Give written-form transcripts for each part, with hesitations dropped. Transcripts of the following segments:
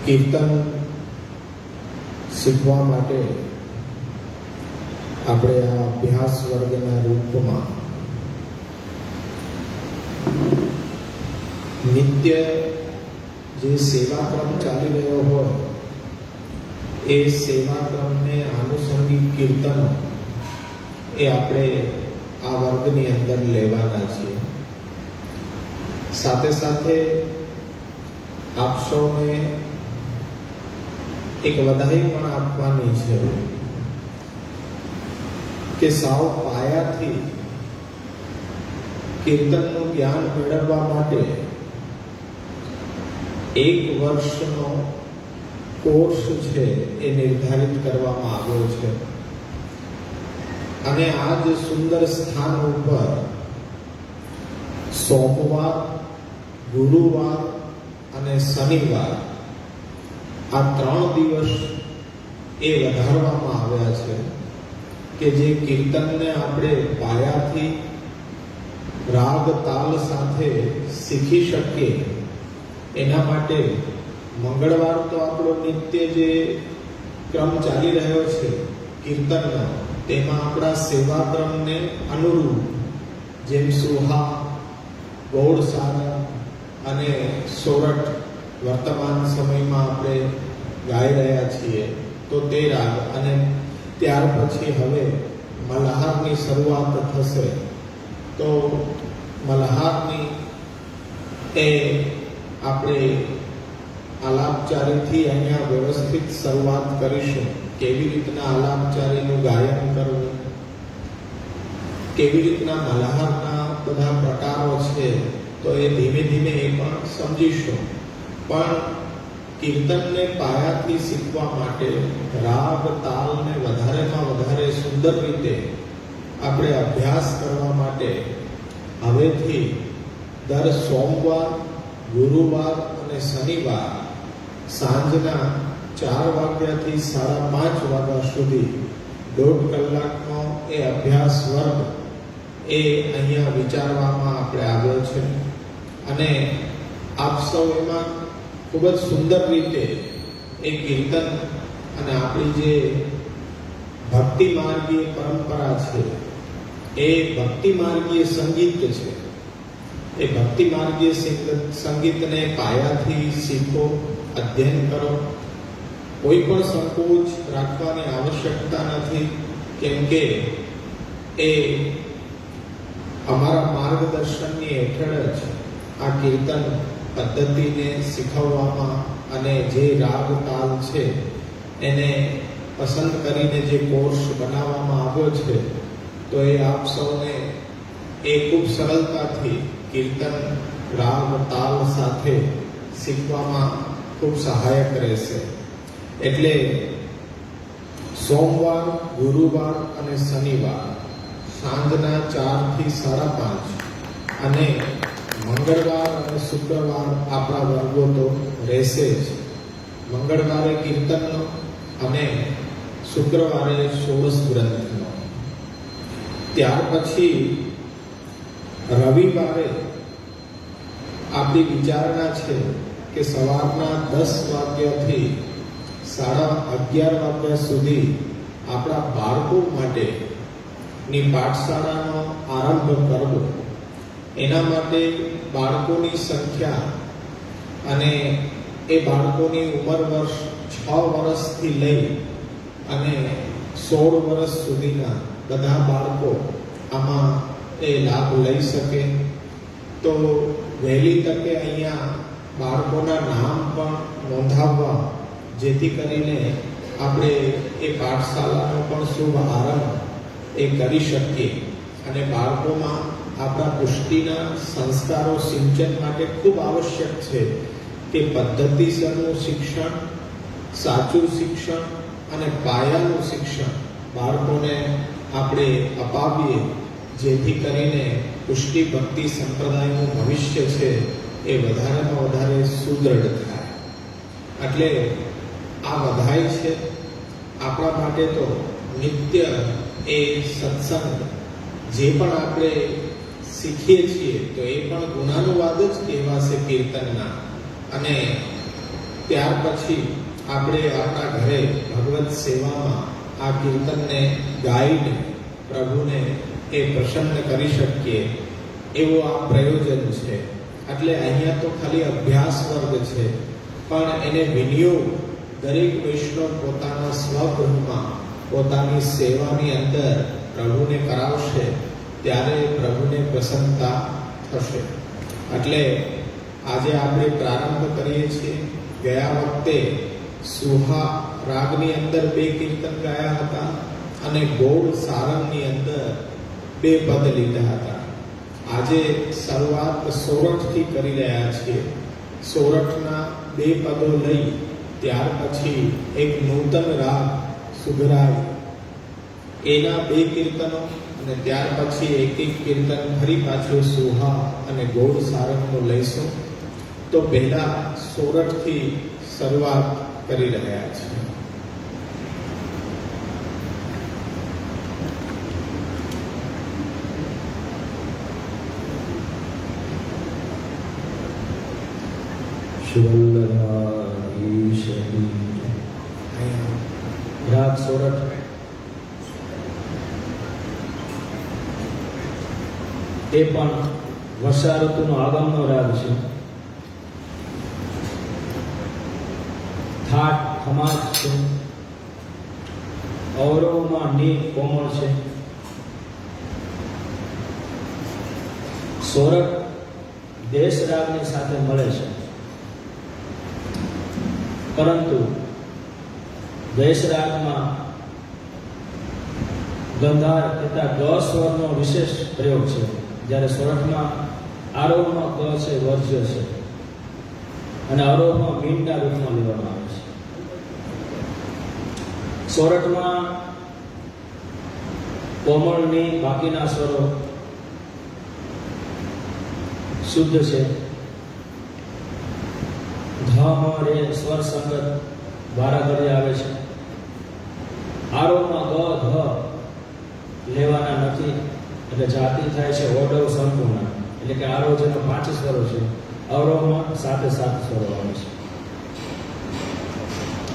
કીર્તન શીખવા માટે આપણે આ અભ્યાસ વર્ગના રૂપમાં નિત્ય જે સેવાક્રમ ચાલી રહ્યો હોય એ સેવાક્રમને આનુષંગિક કીર્તનો એ આપણે આ વર્ગની અંદર લેવાના છીએ. સાથે સાથે આપ સૌને એક વધાઈ પણ આપવાની છે કે સાવ પાયાથી કીર્તનનું જ્ઞાન મેળવવા માટે 1 વર્ષનો કોર્સ છે એ નિર્ધારિત કરવામાં આવ્યો છે. અને આ જ સુંદર સ્થાન ઉપર સોમવાર, ગુરુવાર અને શનિવાર આ 3 દિવસ એ વધારવામાં આવ્યા છે કે જે કીર્તનને આપણે પાયાથી રાગ તાલ સાથે શીખી શકીએ. એના માટે મંગળવાર તો આપણો નિત્ય જે ક્રમ ચાલી રહ્યો છે કીર્તનનો, તેમાં આપણા સેવાક્રમને અનુરૂપ જેમ સુહા, ગૌડ સારા અને સોરઠ વર્તમાન સમયમાં આપણે ગાઈ રહ્યા છીએ તો તે રાગ, અને ત્યાર પછી હવે મલ્હારની શરૂઆત થશે તો મલ્હારની એ આપણે આલાપચારીથી અહીંયા વ્યવસ્થિત શરૂઆત કરીશું. કેવી રીતના આલાપચારીનું ગાયન કરવું, કેવી રીતના મલ્હારના બધા પ્રકારો છે તો એ ધીમે ધીમે એ પણ સમજીશું. પણ કીર્તનને પાયાથી શીખવા માટે રાગ તાલને વધારેમાં વધારે સુંદર રીતે આપણે અભ્યાસ કરવા માટે હવેથી દર સોમવાર, ગુરુવાર અને શનિવાર સાંજના 4 વાગ્યાથી 5:30 વાગ્યા સુધી 1.5 કલાકનો એ અભ્યાસ વર્ગ એ અહીંયા વિચારવામાં આપણે આવ્યો છે. અને આપ સૌ એમાં ખૂબ જ સુંદર રીતે એ કીર્તન અને આપણી જે ભક્તિ માર્ગીય પરંપરા છે, એ ભક્તિ માર્ગીય સંગીત છે. એ ભક્તિ માર્ગીય સંગીતને પાયાથી શીખો, અધ્યયન કરો. કોઈ પણ સંકોચ રાખવાની આવશ્યકતા નથી, કેમ કે એ અમારા માર્ગદર્શનની હેઠળ જ આ કીર્તન પદ્ધતિને શીખવવામાં અને જે રાગ તાલ છે એને પસંદ કરીને જે કોર્સ બનાવવામાં આવ્યો છે, તો એ આપ સૌને એ ખૂબ સરળતાથી કીર્તન રાગ તાલ સાથે શીખવામાં ખૂબ સહાયક રહેશે. એટલે સોમવાર, ગુરુવાર અને શનિવાર સાંજના 4 થી 5:30 અને મંગળવાર અને શુક્રવાર આપણા વર્ગો તો રહેશે જ. મંગળવારે કીર્તનનો અને શુક્રવારે 16 ગ્રંથનો. ત્યાર પછી રવિવારે આપણી વિચારણા છે કે સવારના 10 વાગ્યાથી 11:30 વાગ્યા સુધી આપણા બાળકો માટેની પાઠશાળાનો આરંભ કરવો. એના માટે બાળકોની સંખ્યા અને એ બાળકોની ઉંમર વર્ષ 6 વર્ષથી લઈ અને 16 વર્ષ સુધીના બધા બાળકો આમાં એ લાભ લઈ શકે. તો વહેલી તકે અહીંયા બાળકોના નામ પણ નોંધાવવા, જેથી કરીને આપણે એ પાઠશાળાનો પણ શુભ આરંભ એ કરી શકીએ. અને બાળકોમાં આપણા પુષ્ટિના સંસ્કારો સિંચન માટે ખૂબ આવશ્યક છે કે પદ્ધતિસરનું શિક્ષણ, સાચું શિક્ષણ અને પાયાનું શિક્ષણ બાળકોને આપણે અપાવીએ, જેથી કરીને પુષ્ટિ ભક્તિ સંપ્રદાયનું ભવિષ્ય છે એ વધારેમાં વધારે સુદૃઢ થાય. એટલે આ વધાય છે આપણા માટે તો નિત્ય એ સત્સંગ જે પણ આપણે શીખીએ છીએ તો એ પણ ગુણાનુવાદ જ કહેવાશે કીર્તનના. અને ત્યાર પછી આપણે આપણા ઘરે ભગવત સેવામાં આ કીર્તનને ગાઈને પ્રભુને એ પ્રસન્ન કરી શકીએ, એવો આ પ્રયોજન છે. એટલે અહીંયા તો ખાલી અભ્યાસ વર્ગ છે, પણ એને વિનિયોગ દરેક વૈષ્ણવ પોતાના સ્વગૃહમાં પોતાની સેવાની અંદર પ્રભુને કરાવશે, ત્યારે પ્રભુને પ્રસન્નતા થશે. એટલે આજે આપણે પ્રારંભ કરીએ છીએ. ગયા વખતે સુહા રાગની અંદર 2 કીર્તન ગાયા હતા અને ગોળ સારંગની અંદર 2 પદ લીધા હતા. આજે શરૂઆત સોરઠથી કરી રહ્યા છીએ. સોરઠના 2 પદો લઈ ત્યાર પછી એક નૂતન રાગ સુધરાય એના 2 કીર્તનો અને ત્યાર પછી એક કીર્તન ફરી પાછું સુહા અને ગોળ સારંગનું લઈશું. તો પહેલા સોરઠથી શરૂઆત કરી રહ્યા છીએ. રાગ સોરઠ. એ પણ વર્ષા ઋતુનો આગમનો રાગ છે. થાટ ખમાટ છે. અવરોહમાં ની કોમળ છે. સોરઠ દેશ રાગની સાથે મળે છે, પરંતુ દેશ રાગમાં ગંધાર તથા ગ સ્વરનો વિશેષ પ્રયોગ છે, જ્યારે સોરઠમાં આરોહમાં ગ છે વર્જ્ય છે અને અરોહમાં મીંડના રૂપમાં લેવામાં આવે છે. સોરઠમાં કોમળની બાકીના સ્વરો શુદ્ધ છે. ધ મ રે સ્વર સંગત વારાઘરે આવે છે. આરોહમાં ગ ધ લેવાના નથી, એટલે જાતિ થાય છે ઓડવ સંપૂર્ણ, એટલે કે આરોહ જેનો 5 સ્વરો છે, અવરોહમાં 7 સ્વરો આવે છે.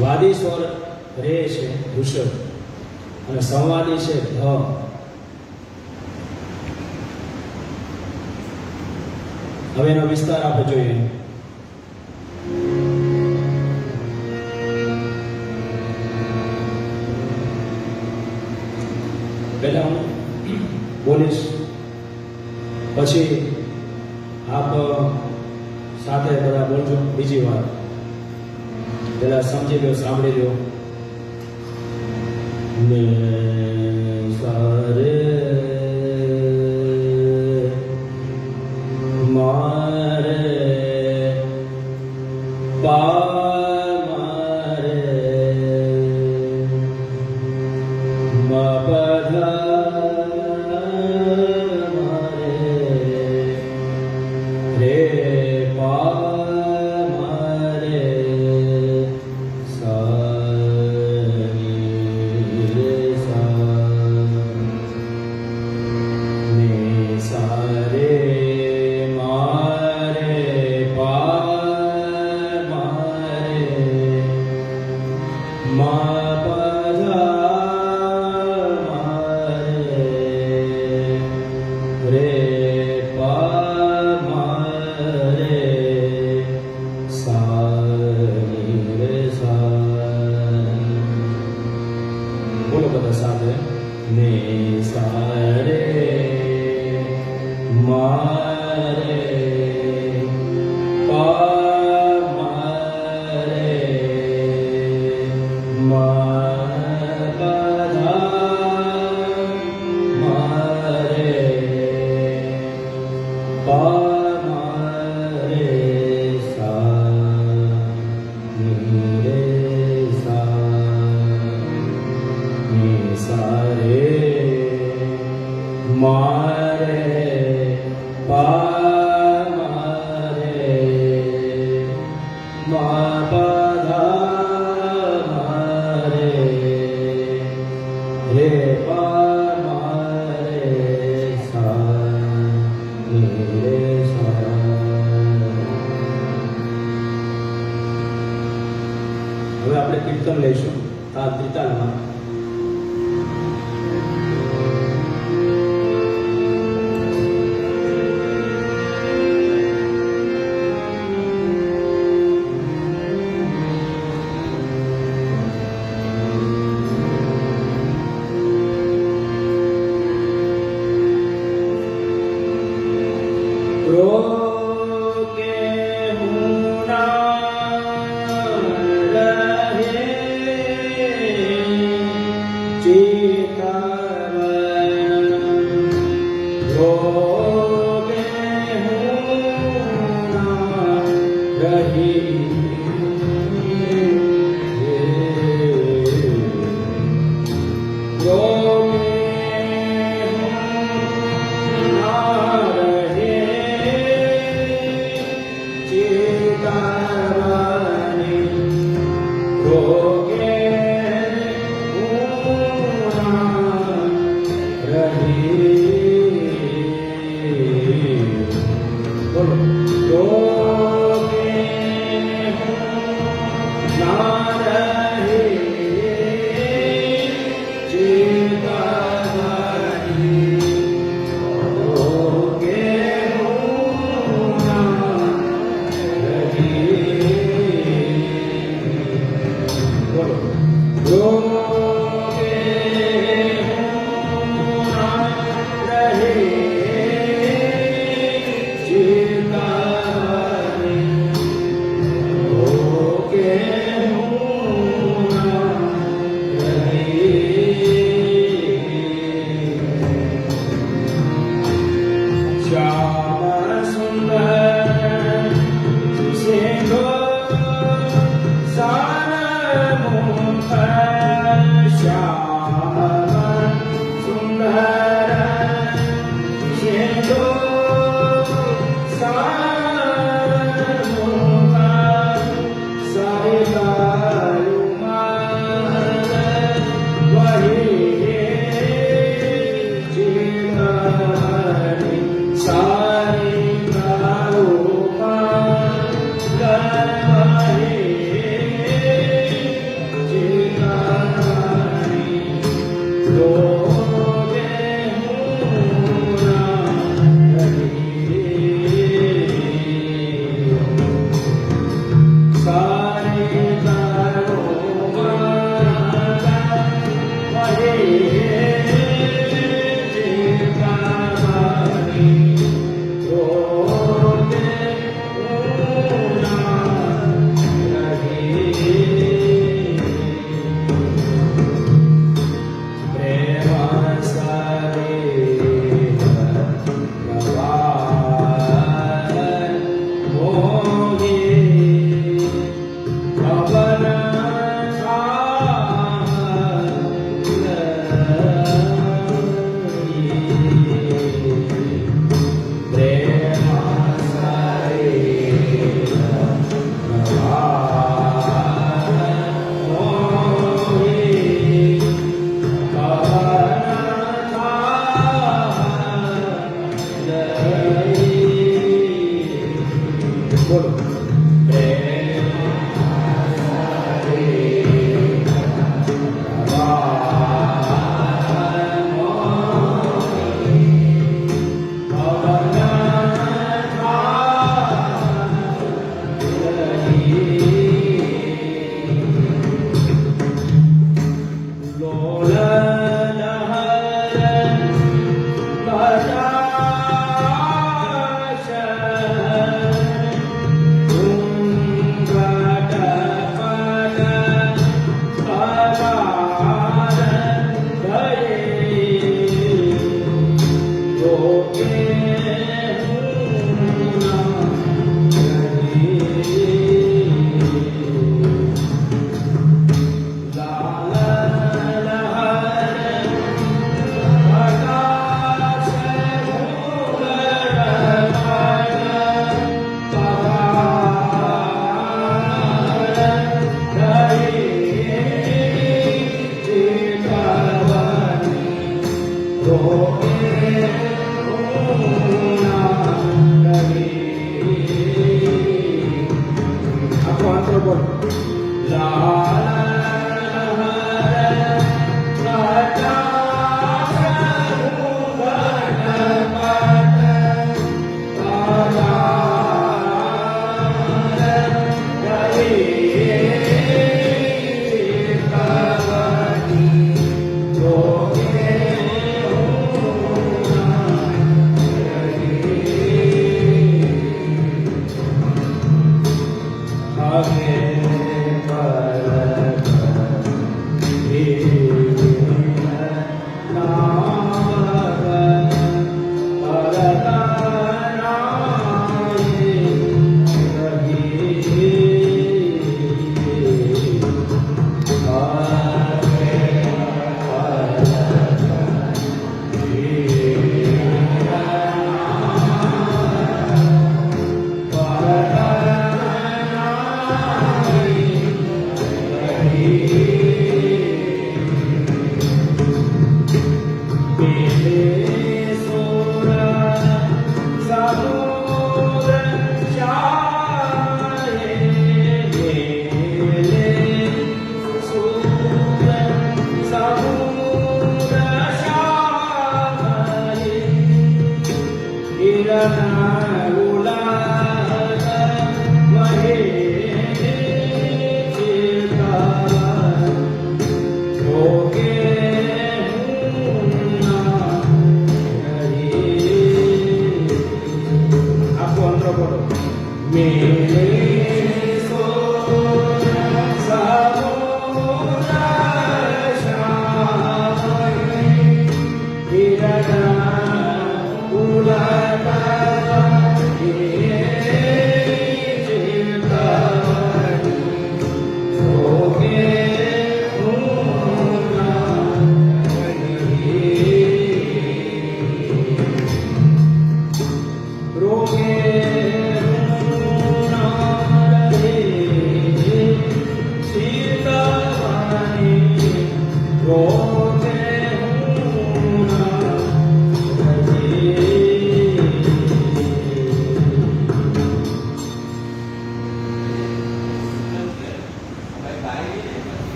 વાદી સ્વર રે છે ઋષભ અને સંવાદી છે ધ. હવે એનો વિસ્તાર આપણે જોઈએ. પહેલા હું બોલીશ, પછી આપ સાથે બધા બોલજો બીજી વાર. પેલા સમજી લો, સાંભળી લો. ને સારે મારે પા મારે મપધા મારે રે પા મારે સા ની રે સા ને સા રે મારે પા મારે મપધા રે પા મારે સા ની રે સા. બોલો બધા સાથે. ને સા રે મારે પા મારે મપધા મારે પા મારે સા ની રે સા ને સા રે મારે પા મારે મપધા મારે રે પા મારે સા ની રે સા. હવે આપણે કીર્તન લઈશું તાલ ત્રિતાલમાં. રોકે હુના રહે બોલ.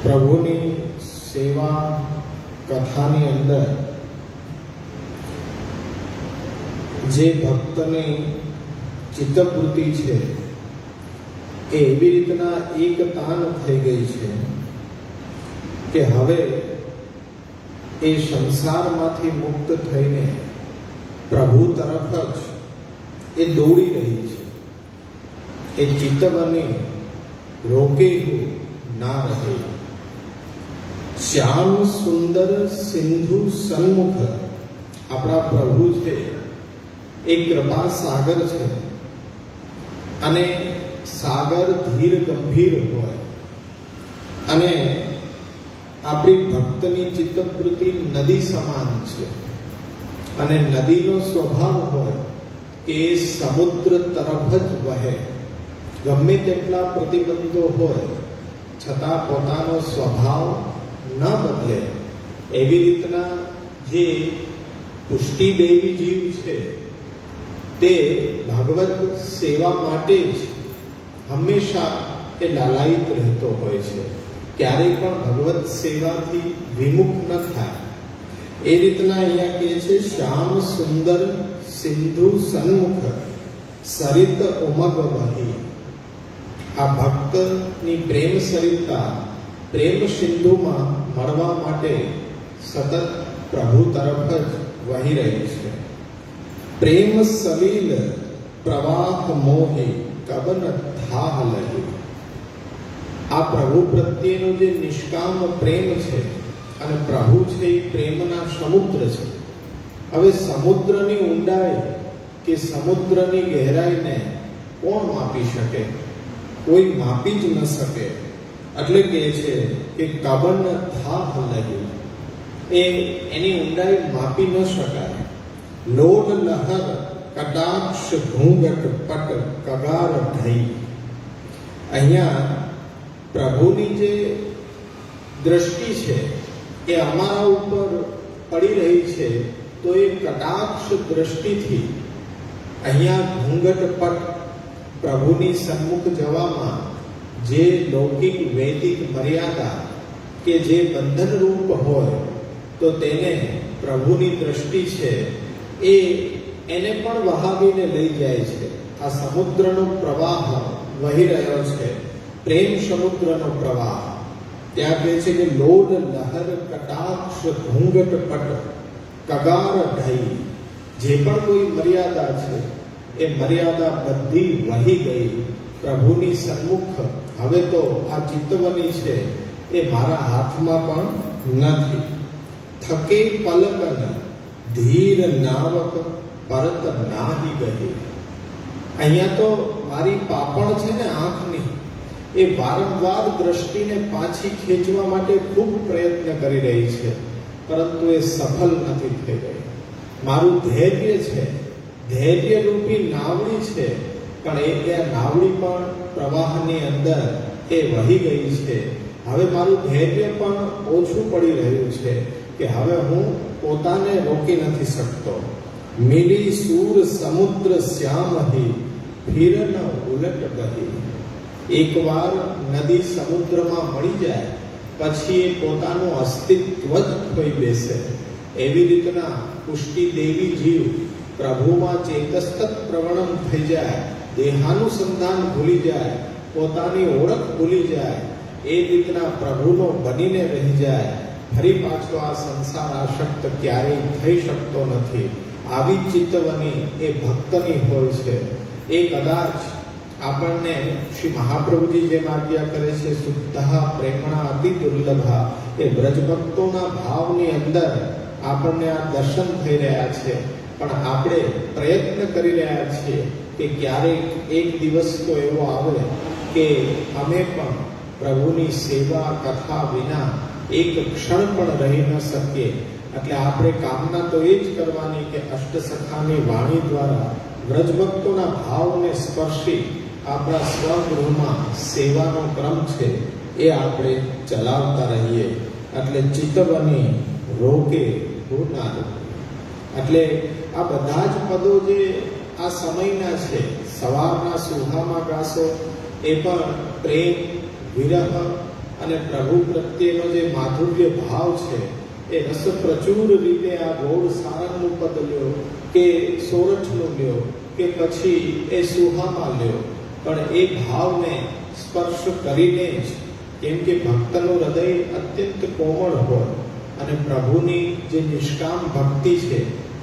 પ્રભુની સેવા કથાની અંદર જે ભક્તની ચિત્તવૃત્તિ છે એ એવી રીતના એક તાન થઈ ગઈ છે કે હવે એ સંસારમાંથી મુક્ત થઈને પ્રભુ તરફ જ એ દોડી રહી છે. એ ચિત્તવને રોકે ના રહે. શ્યામ સુંદર સિંધુ સન્મુખ આપણા પ્રભુ છે એ કૃપા સાગર છે અને સાગર ધીર ગંભીર હોય અને આપણી ભક્તની ચિત્તવૃત્તિ નદી સમાન છે અને નદીનો સ્વભાવ હોય કે એ સમુદ્ર તરફ જ વહે. ગમે તેટલા પ્રતિબંધો હોય છતાં પોતાનો સ્વભાવ ન બદલે. એવી રીતના જે પુષ્ટિદેવી જીવ છે તે ભાગવત સેવા માટે જ હંમેશા એ લાલાયિત રહેતો હોય છે. ક્યારેય પણ ભગવત સેવાથી વિમુખ ન થાય. એ રીતના અહીંયા કહે છે શ્યામ સુંદર સિંધુ સન્મુખ સરિત ઉમગ વહી. આ ભક્તની પ્રેમ સરિતા પ્રેમ સિંધુમાં મળવા માટે સતત પ્રભુ તરફ જ વહી રહી છે. પ્રેમ સલીલ પ્રવાહ મોહી કબન થાહ લહી. આ પ્રભુ પ્રત્યેનો જે નિષ્કામ પ્રેમ છે અને પ્રભુ છે એ પ્રેમના સમુદ્ર છે. હવે સમુદ્રની ઊંડાઈ કે સમુદ્રની ગહેરાઈને કોણ માપી શકે? કોઈ માપી જ ન શકે. એટલે કહે છે કે કબન થાહ લહી, એ એની ઊંડાઈ માપી ન શકાય. લોડ લહર કટાક્ષ ઘૂંઘટ પટ કગાર ઢઈ. અહીંયા પ્રભુની જે દ્રષ્ટિ છે એ અમારા ઉપર પડી રહી છે, તો એ કટાક્ષ દ્રષ્ટિથી અહીંયા ઘૂંઘટ પટ પ્રભુની સન્મુખ જવામાં જે લૌકિક વૈદિક મર્યાદા કે જે બંધન રૂપ હોય, તો તેને પ્રભુની દ્રષ્ટિ છે એ એને પણ વહાવીને લઈ જાય છે. આ સમુદ્રનો પ્રવાહ વહી રહ્યો છે, પ્રેમ સમુદ્રનો પ્રવાહ. ત્યાં કહે છે કે લોડ લહર કટાક્ષ ઘૂંઘટ પટ કગાર ઢઈ. જે પણ કોઈ મર્યાદા છે એ મર્યાદા બધી વહી ગઈ પ્રભુની સન્મુખ. હવે તો આ ચિત્તવની છે એ મારા હાથમાં પણ નથી. થકે પલકન ધીર નાવક પરત નાહી ગઈ. અહીંયા તો મારી પાપણ છે ને આંખની, એ વારંવાર દ્રષ્ટિને પાછી ખેંચવા માટે ખૂબ પ્રયત્ન કરી રહી છે, પરંતુ એ સફળ નથી થઈ રહી. મારું ધૈર્ય છે, ધૈર્ય રૂપી નાવડી છે, પણ એ નાવડી પણ પ્રવાહની અંદર એ વહી ગઈ છે. હવે મારું ધૈર્ય પણ ઓછું પડી રહ્યું છે કે હવે હું પોતાને રોકી નથી શકતો. મિલી સૂર સમુદ્ર શ્યામહી ફિર ન ઉલટ બહી. એકવાર નદી સમુદ્રમાં મળી જાય પછી એ પોતાનું અસ્તિત્વ જ ખોઈ બેસે. એવી રીતના પુષ્ટિ દેવી જીવ પ્રભુમાં ચેતસ્તત પ્રવણમ થઈ જાય, દેહાનુસંધાન ભૂલી જાય, પોતાની ઓળખ ભૂલી જાય, એ રીતના પ્રભુનો બનીને રહી જાય. ફરી પાછો આ સંસાર આસક્ત ક્યારેય થઈ શકતો નથી. આવી ચિત્તવની એ ભક્તની હોય છે. એ કદાચ આપણને શ્રી મહાપ્રભુજી જેમ આજ્ઞા કરે છે, શુદ્ધા પ્રેમણા અતિ દુર્લભા, એ બ્રજભક્તોના ભાવની અંદર આપણને આ દર્શન થઈ રહ્યા છે. પણ આપણે પ્રયત્ન કરી રહ્યા છીએ કે ક્યારેક એક દિવસ તો એવો આવે કે અમે પણ પ્રભુની સેવા કથા વિના એક ક્ષણ પણ રહી ન શકીએ. એટલે આપણે કામના તો એ જ કરવાની કે અષ્ટસખાની વાણી દ્વારા વ્રજભક્તોના ભાવને સ્પર્શી આપણા સ્વગૃહમાં સેવાનો ક્રમ છે એ આપણે ચલાવતા રહીએ. એટલે ચિત્તવની રોકે ના રોકે. એટલે આ બધા જ પદો જે આ સમયના છે, સવારના સુહામાં ગાસો, એ પણ પ્રેમ, વિરહ અને પ્રભુ પ્રત્યેનો જે માધુર્ય ભાવ છે એ રસ પ્રચુર રીતે આ ગોળ સારંગનું પદ લ્યો કે સોરઠનું લ્યો કે પછી એ સુહામાં લ્યો, પણ એ ભાવને સ્પર્શ કરીને જ, કેમ કે ભક્તનું હૃદય અત્યંત કોમળ હોય અને પ્રભુની જે નિષ્કામ ભક્તિ છે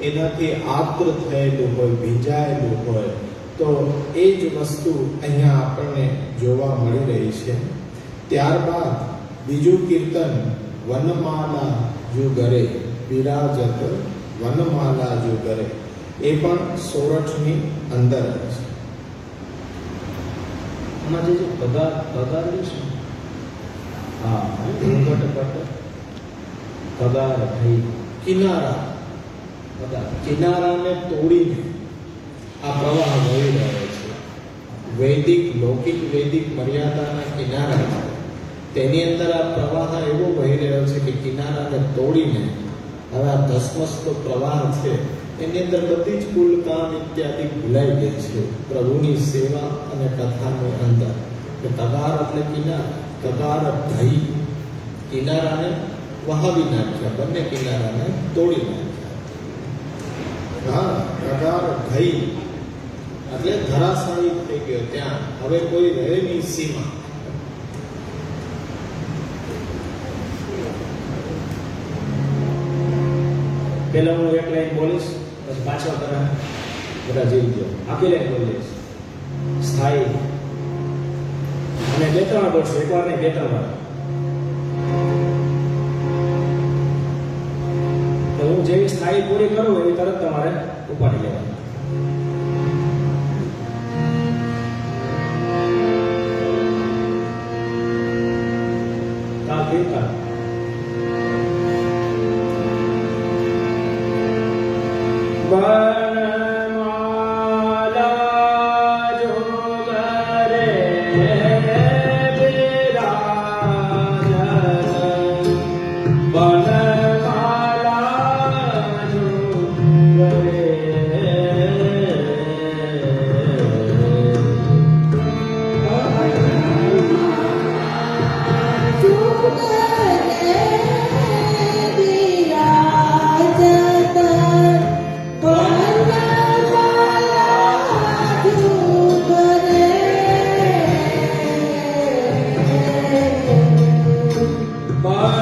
એનાથી આર્દ્ર થયેલું હોય, ભીંજાયેલું હોય, તો એ જ વસ્તુ અહીંયા આપણને જોવા મળી રહી છે. ત્યારબાદ બીજું કીર્તન વનમાલા જુ ગરે બિરાજત વનમાલા જુ ગરે, એ પણ સોરઠની અંદર છે. આમાં જે પગાર છે, હા, ઘૂંઘટ પટ પગાર થઈ. કિનારા, કિનારાને તોડીને આ પ્રવાહ વહી રહ્યો છે. વૈદિક લૌકિક વૈદિક મર્યાદાના કિનારા છે, તેની અંદર આ પ્રવાહ એવો વહી રહ્યો છે કે કિનારાને તોડીને હવે આ ધસમસતો પ્રવાહ છે એની અંદર બધી જ કુલ કામ ઇત્યાદિ ભૂલાઈ ગઈ છે પ્રભુની સેવા અને કથાની અંદર. કગાર એટલે કિનારા, કગાર ઢઈ, કિનારાને વહાવી નાખ્યા, બંને કિનારાને તોડી નાખ્યા. હા, કગાર ઢઈ એટલે ધરાશાયી થઈ ગયો. ત્યાં હવે કોઈ રહે નહીં સીમા. પેલા હું એક લાઈન બોલીશ, પછી પાછળ તમે બધા જીવી ગયો. આખી લાઈન બોલીશ સ્થાયી, અને બે ત્રણ બોલશો, એક વાર નહીં, બે ત્રણ વાર. તો હું જેવી સ્થાયી પૂરી કરું એવી તરત તમારે ઉપાડી લેવાની. પીતા વનમાલા જોગરે બિરાજન વનમાલા જોગરે Bye.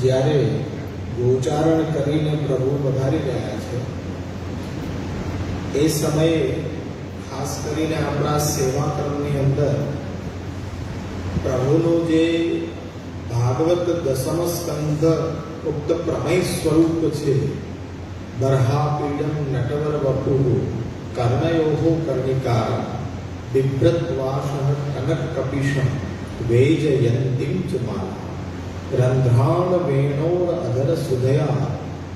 જ્યારે ગોચારણ કરીને પ્રભુ પધારી રહ્યા છે એ સમયે ખાસ કરીને આપણા સેવા કર્મની અંદર પ્રભુનું જે ભાગવત દસમ સ્કંધ ઉક્ત પ્રમેય સ્વરૂપ છે, બર્હાપીડમ નટવર વપુ કર્ણયો કર્ણિકાર બિભ્રત્વાસ કનક કપિશમ વેજયંતિમ ચ માલા રંધ્રાણ વેણોર અધર સુધયા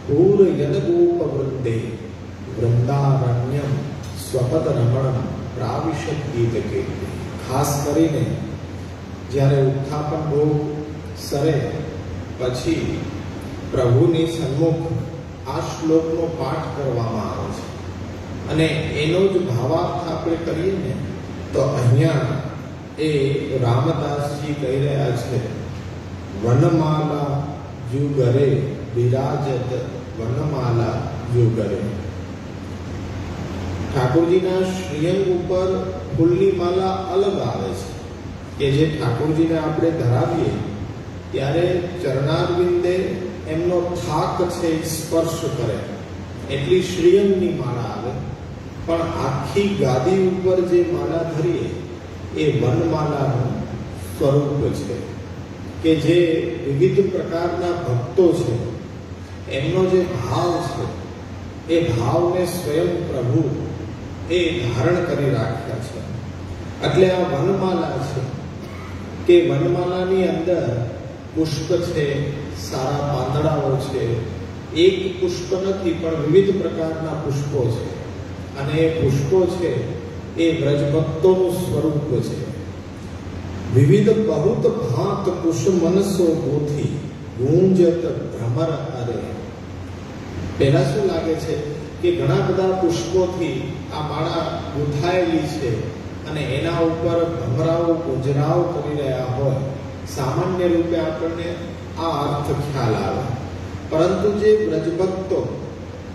પૂરયન ગોપ વૃંદે વૃંદારણ્યમ સ્વપદ રમણમ પ્રાવિશદ ગીત કે. ખાસ કરીને જ્યારે ઉત્થાપન ભોગ સરે પછી પ્રભુની સન્મુખ આ શ્લોકનો પાઠ કરવામાં આવે છે અને એનો જ ભાવાર્થ આપણે કરીએ ને તો અહીંયા એ રામદાસજી કહી રહ્યા છે, વનમાલા જુગરે બિરાજત વનમાલા જુગરે. ઠાકોરજીના શ્રીઅંગ ઉપર ફૂલની માલા અલગ આવે છે કે જે ઠાકોરજીને આપણે ધરાવીએ ત્યારે ચરણારવિંદે એમનો થાક છે સ્પર્શ કરે એટલી શ્રીઅંગની માળા આવે, પણ આખી ગાદી ઉપર જે માળા ધરીએ એ વનમાલાનું સ્વરૂપ છે કે જે વિવિધ પ્રકારના ભક્તો છે એમનો જે ભાવ છે એ ભાવને સ્વયં પ્રભુ એ ધારણ કરી રાખ્યા છે. એટલે આ વનમાલા છે કે વનમાલાની અંદર પુષ્પ છે, સારા પાંદડાઓ છે, એક પુષ્પ નથી પણ વિવિધ પ્રકારના પુષ્પો છે અને એ પુષ્પો છે એ વ્રજભક્તોનું સ્વરૂપ છે. વિવિધ બહુત ભાત કુશ મનસો ગોથી ગુંજત ભ્રમર અરે. પહેલા શું લાગે છે કે ઘણા બધા પુષ્પોથી આ માળા ગૂંથાયેલી છે અને એના ઉપર ભમરાઓ ગુંજરાવ કરી રહ્યા હોય, સામાન્ય રૂપે આપણને આ અર્થ ખ્યાલ આવે. પરંતુ જે વ્રજભક્તો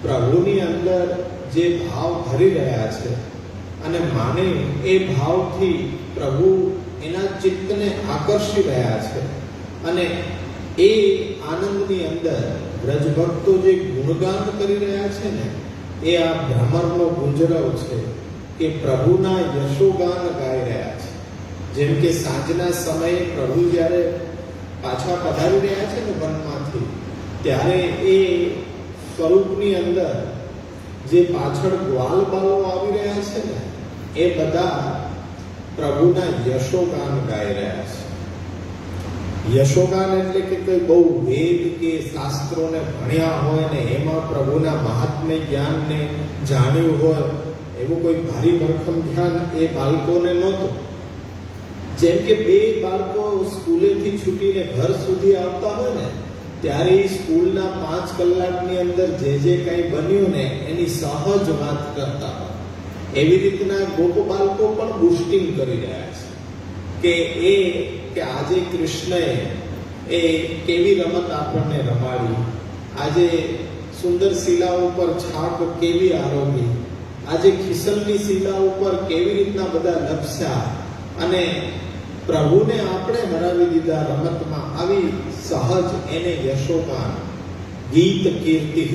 પ્રભુની અંદર જે ભાવ ધરી રહ્યા છે અને માને એ ભાવથી પ્રભુ એના ચિત્તને આકર્ષી રહ્યા છે અને એ આનંદની અંદર વ્રજભક્તો જે ગુણગાન કરી રહ્યા છે ને એ આ ભ્રમરનો ગુંજરાવ છે કે પ્રભુના યશોગાન ગાઈ રહ્યા છે. જેમ કે સાંજના સમયે પ્રભુ જ્યારે પાછા પધારી રહ્યા છે ને વનમાંથી, ત્યારે એ સ્વરૂપની અંદર જે પાછળ ગ્વાલ બાલો આવી રહ્યા છે ને એ બધા પ્રભુના યશોગાન ગાઈ રહ્યા છે. યશોગાન એટલે કે કોઈ બહુ વેદ કે શાસ્ત્રોને ભણ્યા હોય ને એમાં પ્રભુના મહાત્મ્ય જ્ઞાનને જાણ્યું હોય એવું કોઈ ભારી ભરખમ ધ્યાન એ બાળકોને નહોતું. જેમ કે બે બાળકો સ્કૂલેથી છૂટીને ઘર સુધી આવતા હોય ને ત્યારે એ સ્કૂલના 5 કલાકની અંદર જે કંઈ બન્યું ને એની સહજ વાત કરતા હોય, એવી રીતના ગોપ બાળકો પણ બુસ્ટિંગ કરી રહ્યા છે કે આજે કૃષ્ણએ એ કેવી રમત આપણને રમાડી, આજે સુંદર શિલા ઉપર છાપ કેવી આરોગી, આજે ખિસલની શિલા ઉપર કેવી રીતના બધા લપસ્યા અને પ્રભુને આપણે હરાવી દીધા રમતમાં. આવી સહજ એને યશોગાન ગીત કીર્તિ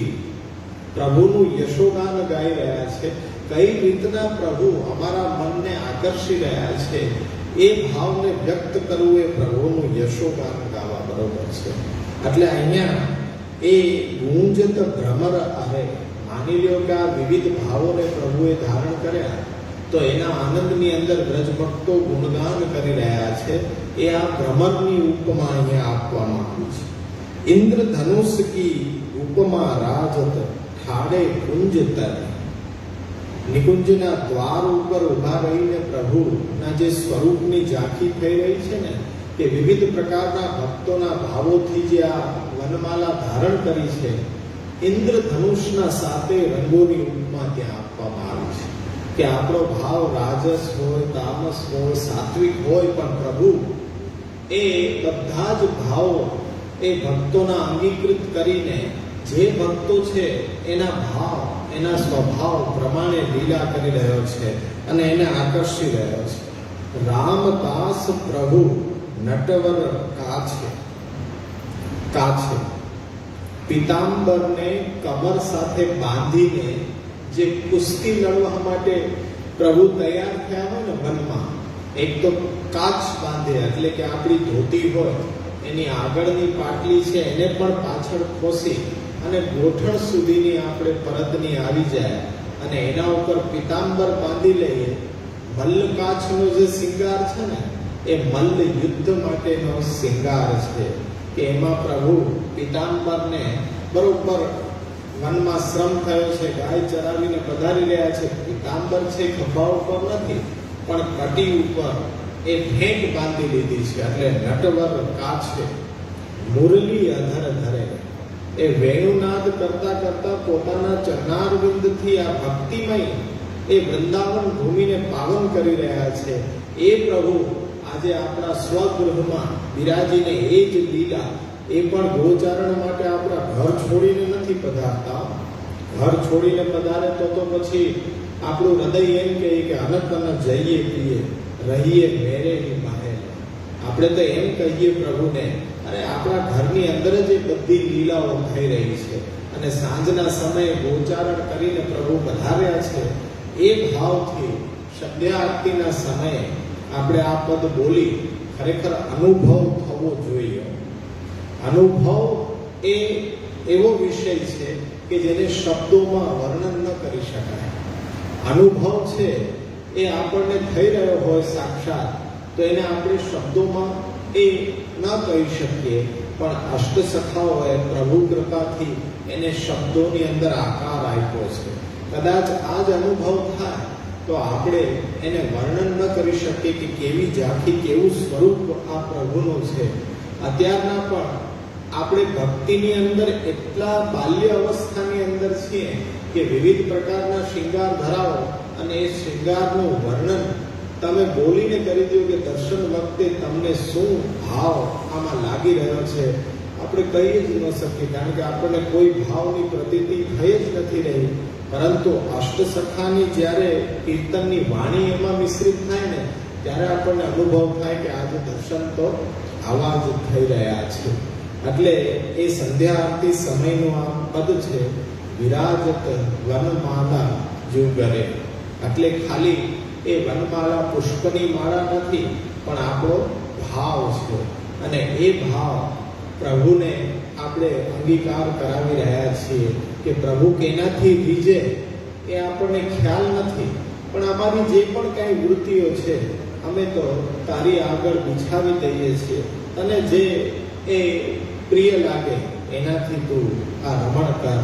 પ્રભુનું યશોગાન ગાઈ રહ્યા છે. કઈ રીતના પ્રભુ અમારા મનને આકર્ષી રહ્યા છે એ ભાવને વ્યક્ત કરવું એ પ્રભુનું યશોગાન ગાવા બરોબર છે. એટલે અહીંયા એ ગુંજત ભ્રમર અરે. માની લ્યો કે આ વિવિધ ભાવોને પ્રભુએ ધારણ કર્યા તો એના આનંદની અંદર વ્રજભક્તો ગુણગાન કરી રહ્યા છે. એ આ ભ્રમરની ઉપમા અહીંયા આપવામાં આવી છે. ઇન્દ્રધનુષ કી ઉપમા રાજત ઠાડે કુંજ તરે. નિકુંજના દ્વાર ઉપર ઉભા રહીને પ્રભુના જે સ્વરૂપની ઝાંખી થઈ રહી છે ને કે વિવિધ પ્રકારના ભક્તોના ભાવોથી જે આ વનમાલા ધારણ કરી છે, ઇન્દ્રધનુષના 7 રંગોની ઉપમા ત્યાં આપવામાં આવી છે કે આપણો ભાવ રાજસ હોય, તામસ હોય, સાત્વિક હોય, પણ પ્રભુ એ બધા જ ભાવો એ ભક્તોના અંગીકૃત કરીને જે ભક્તો છે એના ભાવ, એના સ્વભાવ પ્રમાણે લીલા કરી રહ્યો છે અને એને આકર્ષી રહ્યો છે. રામદાસ પ્રભુ નટવર કાછે. કાછે પિતાંબરને કમર સાથે બાંધીને જે કુસ્તી લડવા માટે પ્રભુ તૈયાર થયા હોય ને વનમાં, એક તો કાચ બાંધે એટલે કે આપણી ધોતી હોય એની આગળની પાટલી છે એને પણ પાછળ ખોસી અને ગોઠણ સુધીની આપણે પરતની આવી જાય અને એના ઉપર પિતાંબર બાંધી લઈએ. મલ્લકાછનો જે શિંગાર છે ને એ મલ્લ યુદ્ધ માટેનો શિંગાર છે કે એમાં પ્રભુ પિતાંબરને બરોબર વનમાં શ્રમ થયો છે, ગાય ચરાવીને પધારી રહ્યા છે, પિતાંબર છે ખભા ઉપર નથી પણ કટી ઉપર એ ફેંક બાંધી લીધી છે એટલે નટવર કાછે મુરલી અધર ધરે. એ વેણુનાદ કરતા કરતા પોતાના ચરણારવિંદથી આ ભક્તિમય એ વૃંદાવન ભૂમિને પાવન કરી રહ્યા છે. એ પ્રભુ આજે આપણા સ્વગૃહમાં બિરાજીને એ જ લીલા, એ પણ ગોચારણ માટે આપણા ઘર છોડીને નથી પધારતા. ઘર છોડીને પધારે તો પછી આપણું હૃદય એમ કહે કે અનક જઈએ પીએ રહીએ મેરે મહેલ. આપણે તો એમ કહીએ પ્રભુને, અરે આપણા ઘરની અંદર જ એ બધી લીલાઓ થઈ રહી છે અને સાંજના સમયે ગોચારણ કરીને પ્રભુ પધાર્યા છે. એ ભાવથી સંધ્યા આરતીના સમયે આપણે આ પદ બોલી ખરેખર અનુભવ થવો જોઈએ. અનુભવ એ એવો વિષય છે કે જેને શબ્દોમાં વર્ણન ન કરી શકાય. અનુભવ છે એ આપણને થઈ રહ્યો હોય સાક્ષાત તો એને આપણે શબ્દોમાં એ ન કહી શકીએ, પણ અષ્ટસખાઓએ પ્રભુ કૃપાથી એને શબ્દોની અંદર આકાર આપ્યો છે. કદાચ આ જ અનુભવ થાય તો આપણે એને વર્ણન ન કરી શકીએ કે કેવી ઝાંખી, કેવું સ્વરૂપ આ પ્રભુનું છે. અત્યારના પણ આપણે ભક્તિની અંદર એટલા બાલ્ય અવસ્થાની અંદર છીએ કે વિવિધ પ્રકારના શૃંગાર ધરાવો અને એ શૃંગારનું વર્ણન તમે બોલીને કરી દો કે દર્શન વખતે તમને શું ભાવ આમાં લાગી રહ્યો છે આપણે કહી જ ન શકીએ, કારણ કે આપણને કોઈ ભાવની પ્રતીતિ થઈ જ નથી રહી. પરંતુ અષ્ટસખાની જ્યારે કીર્તનની વાણી એમાં મિશ્રિત થાય ને ત્યારે આપણને અનુભવ થાય કે આજે દર્શન તો આવા જ થઈ રહ્યા છે. એટલે એ સંધ્યા આરતી સમયનું આ પદ છે, વિરાજત વનમાલા જુગરે. એટલે ખાલી એ વનમાળા પુષ્પની માળા નથી પણ આપણો ભાવ છે અને એ ભાવ પ્રભુને આપણે અંગીકાર કરાવી રહ્યા છીએ કે પ્રભુ કેનાથી રીઝે એ આપણને ખ્યાલ નથી, પણ અમારી જે પણ કાંઈ વૃત્તિઓ છે અમે તો તારી આગળ બિછાવી દઈએ છીએ અને જે એ પ્રિય લાગે એનાથી તું આ રમણ કર.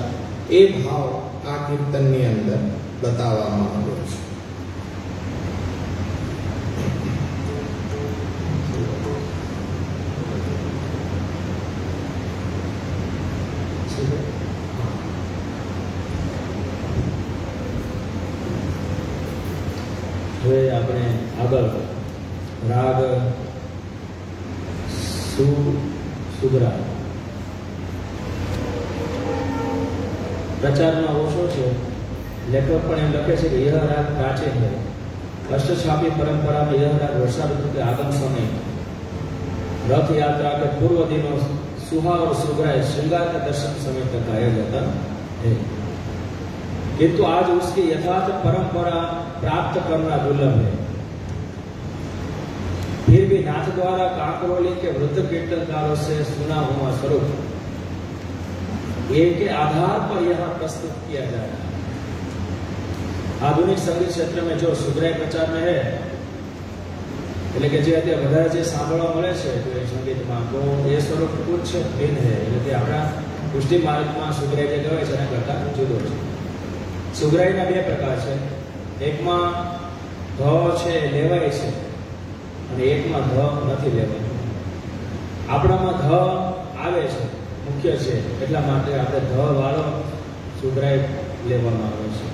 એ ભાવ આ કીર્તનની અંદર બતાવવામાં આવ્યો છે. હવે આપણે આગળ રાગ સુગરા પ્રચારમાં ઓછો છે. લેખક પણ એમ લખે છે કે यह राग प्राचीन है, अष्टछापी परंपरा में यह राग वर्षा ऋतु के आगम समय, रथ यात्रा के पूर्व दिनों सुहा और सुगराय श्रृंगार के दर्शन समय तक गाया जाता है, किंतु आज उसकी यथार्थ परंपरा प्राप्त करना दुर्लभ है. फिर भी नाथ द्वारा कांकरोली के वृद्ध कीर्तनकारों से सुना हुआ स्वरूप एक के आधार पर यहाँ प्रस्तुत किया जाए. आधुनिक संगीत क्षेत्र में जो सुगराय प्रचार में है એટલે કે જે અત્યારે વધારે જે સાંભળવા મળે છે સંગીતમાં તો એ સ્વરૂપ ઉચ્ચ ભિન્ન છે. એટલે કે આપણા પુષ્ટિ માર્ગમાં સુગરાય જે ગવાય છે એના કરતાં જુદો છે. સુગરાયના બે પ્રકાર છે. એકમાં ધ છે લેવાય છે અને એકમાં ધ નથી લેવાય. આપણામાં ધ આવે છે મુખ્ય છે એટલા માટે આપણે ધ વાળો સુગરાય લેવામાં આવે છે.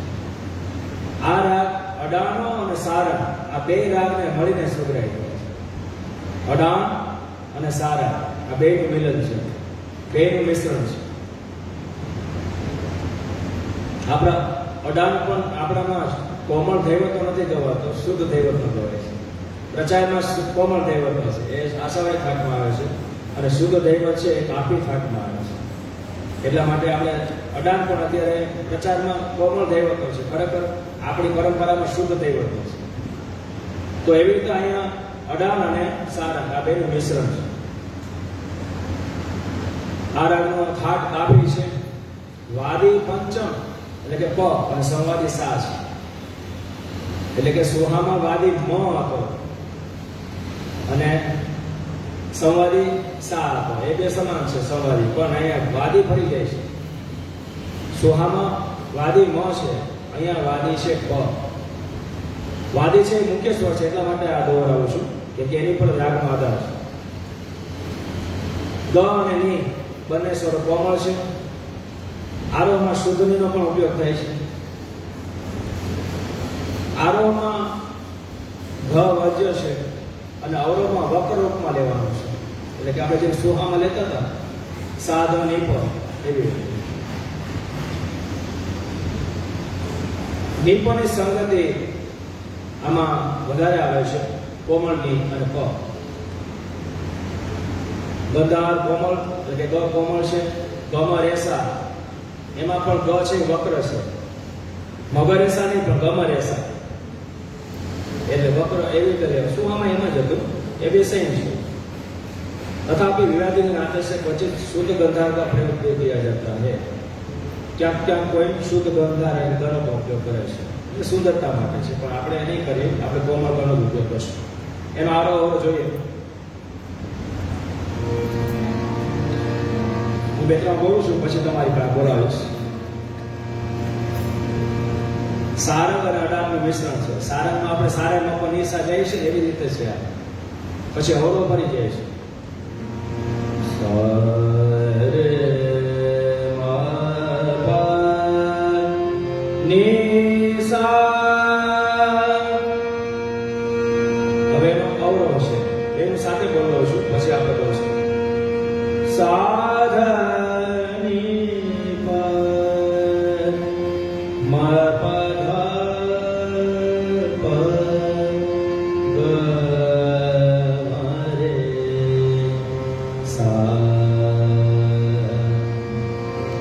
આ રાગ અડાણો અને સારા આ બે રાગને મળીને સુગરાય કહે છે. અડાણ અને સારા આ બેનું મિલન છે, બેનું મિશ્રણ છે. આપણા અડાણ પણ આપણામાં કોમળ દૈવતો નથી ગવાતો, શુદ્ધ દૈવતનો ગવાય છે. પ્રચારમાં કોમળ દૈવત છે એ આશાવાળી થાકમાં આવે છે અને શુદ્ધ દૈવત છે એ કાપી ફાટમાં આવે છે. એટલા માટે આપણે અડાન પણ અત્યારે પ્રચારમાં કોમળ દૈવતો છે, ખરેખર આપણી પરંપરામાં શુદ્ધ દૈવતો છે. તો એવી રીતે અહીંયા અડાન અને સારંગ આ બેનું મિશ્રણ છે. આ રાગનો થાટ કાપી છે, વાદી પંચમ એટલે કે પ અને સંવાદી સા છે. એટલે કે સુહામાં વાદી મ હતો અને સંવાદી સા હતો. એ બે સમાન છે સંવાદી, પણ અહીંયા વાદી ફરી જાય છે. સુહામાં વાદી મ છે, અહીંયા વાદી છે પ. વાદી છે એ મુખ્ય સ્વર છે, એટલા માટે આ દોહરાવું છું કે એની પર રાગનો આધાર છે. ગ અને ની બંને સ્વરો કોમળ છે. આરોહમાં શુદ્ધનીનો પણ ઉપયોગ થાય છે. આરોહમાં ઘ વજ્ય છે અને અવરોહમાં વક્ર રૂપમાં લેવાનું છે. એટલે કે આપણે જેમ સુહામાં લેતા હતા સાધ ની પર, એવી રીતે નીપની સંગતિ આમાં વધારે આવે છે, કોમળ ની અને પ. ગંધાર કોમળ એટલે કે ગ કોમળ છે. ગમાં રેસા એમાં પણ ગ છે વક્ર છે. મગરેસા નહીં પણ ગમ રેસા એટલે વક્ર એવી રીતે લેવા. શું આમાં એમ જ હતું, એ બે સેમ છે. तथापि विवादी नाते से क्वचित शुद्ध गंधार का प्रयोग दे दिया जाता है. ક્યાંક ક્યાંક કોઈ શુદ્ધ ગંધાર અને ગણનો ઉપયોગ કરે છે, એ સુંદરતા માટે છે, પણ આપણે એ નહીં કરીએ. આપણે કોમળ ગણનો ઉપયોગ કરશું. એનો આરોહ જોઈએ. હું બે ત્રણ બોલું છું, પછી તમારી પાસે બોલાવીશ. સારંગ અને અડાનનું મિશ્રણ છે. સારંગમાં આપણે સારે મપ નિશા જાય છે, એવી રીતે છે. પછી અવરો ભરી જાય છે. હવે એનો અવરો છે, એનું સાથે બોલો છું, પછી આપણે બોલશું. સાધની પર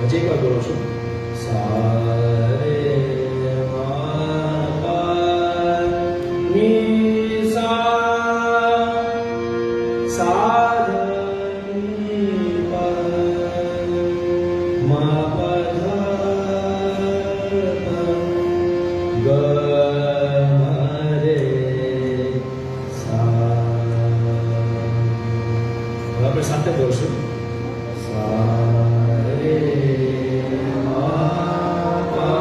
હજી એકવાર બોલો છું. આપણે સાથે બોલશું. સા રે મા પા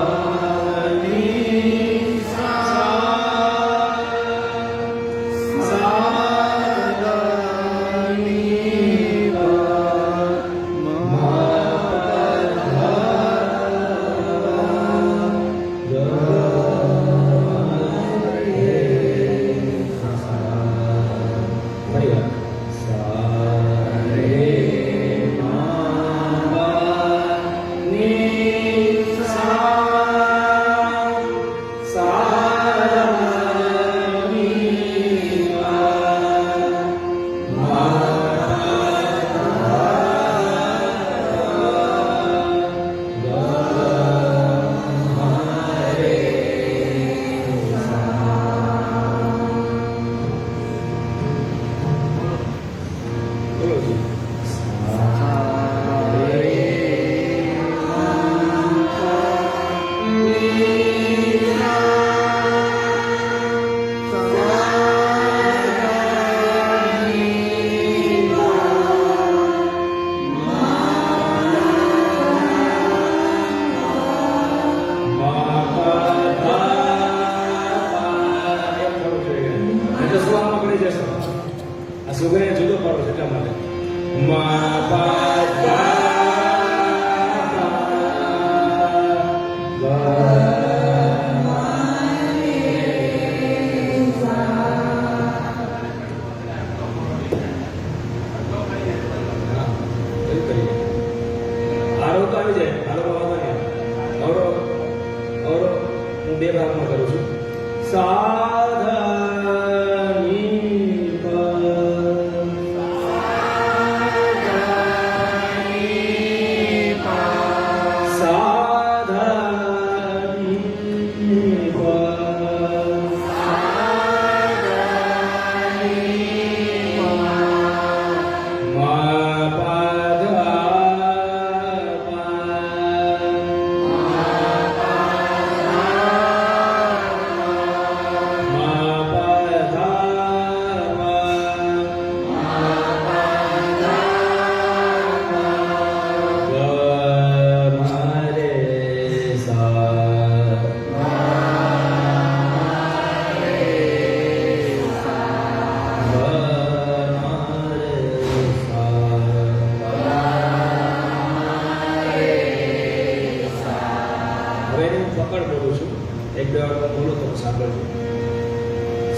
પકડ બોલું છું. એક બે વાર હું બોલું તો સાંભળજો.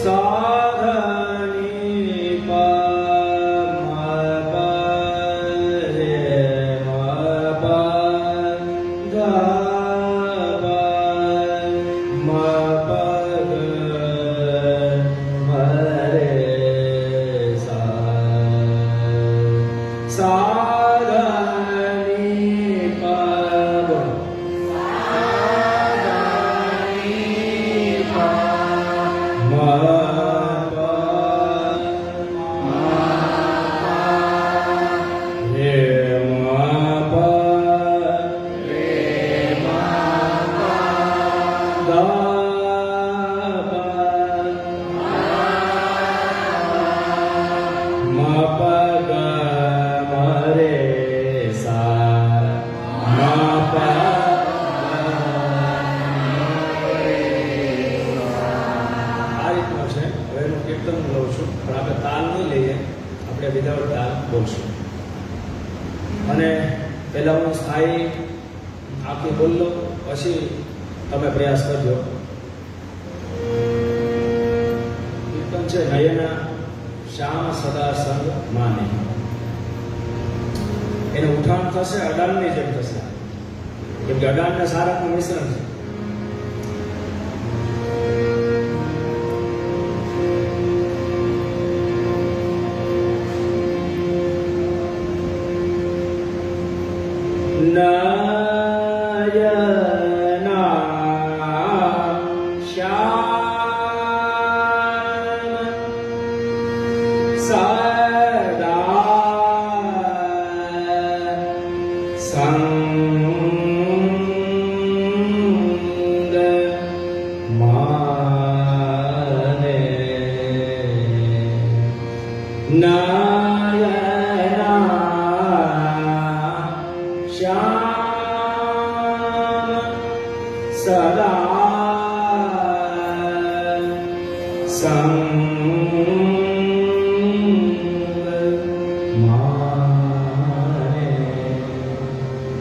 સાધની અને પહેલા હું સ્થાયી આખી બોલ લો, પછી તમે પ્રયાસ કરજો. કીર્તન છે નયના શ્યામ સદા સંગ માને. એનું ઉઠાણ થશે અડાણની જેમ થશે, કેમ કે અડાણ ને સારકનું મિશ્રણ છે.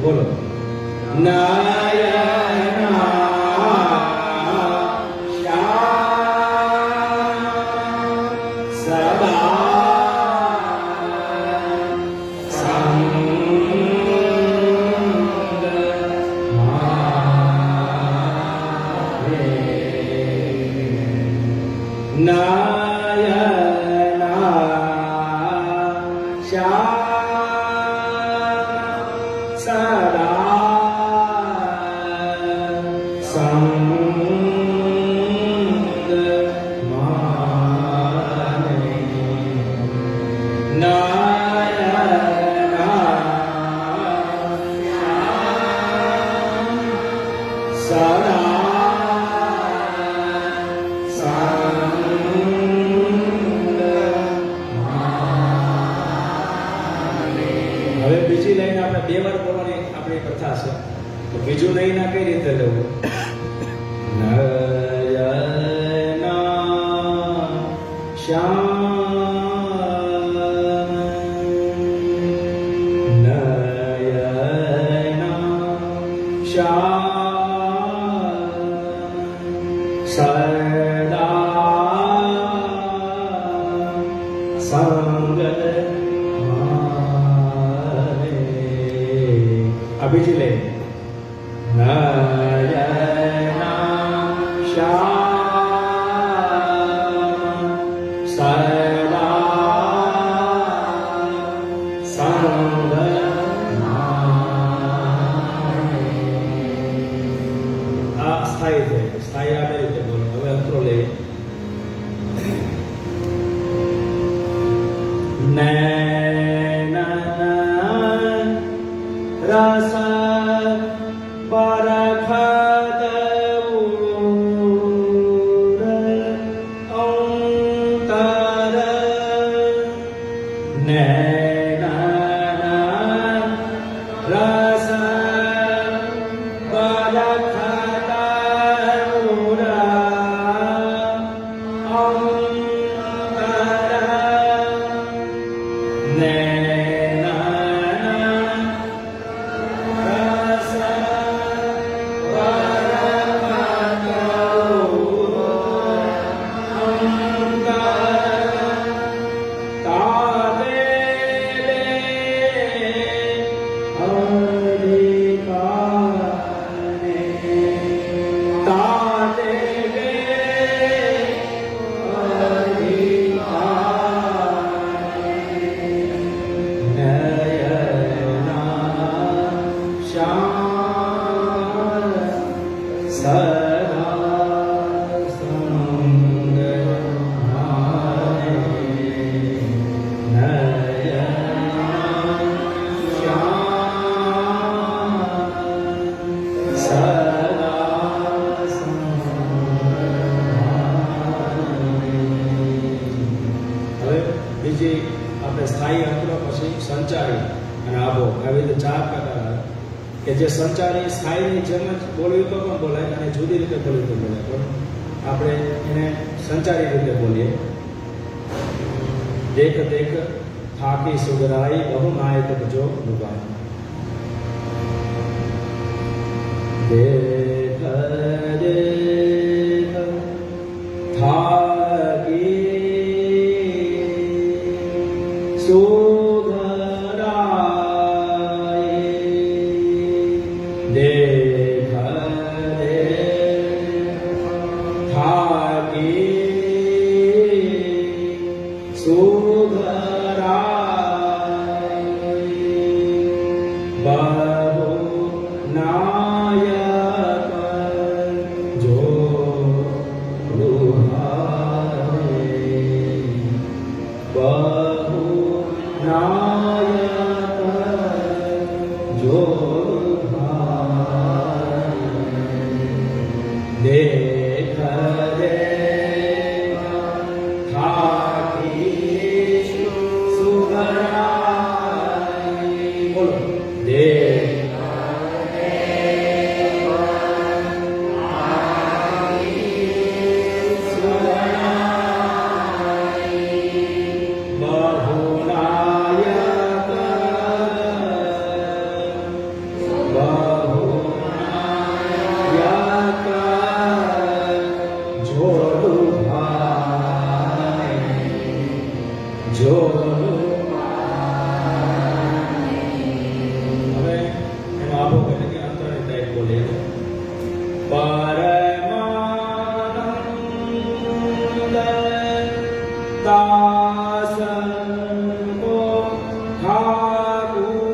બોલો બીજું નહીં ના કઈ રીતે લેવું? આ બીજી લઈ કે જે સંચારી સ્થાયીની જેમ જ બોલવી તો પણ બોલાય અને જુદી રીતે બોલવી તો બોલાય, પણ આપણે એને સંચારી રીતે બોલીએ. દેખ દેખ થાકી સુગરાઈ બહુ નાયક જો ડુબાય. દેખ દેખ થાકી સુગરાઈ દેખ દેખ થાકી સુગરાઈ બહુ નાયક જો ડુબાય. બહુ નાયક જો ડુબાય. દેખ દેખ થાકી સુગરાઈ. બોલો. દેખ હવે એનો આપો એટલે કે અંતરની ટાઈપ બોલીએ. પરમાનંદ દાસ કો ઠાકુર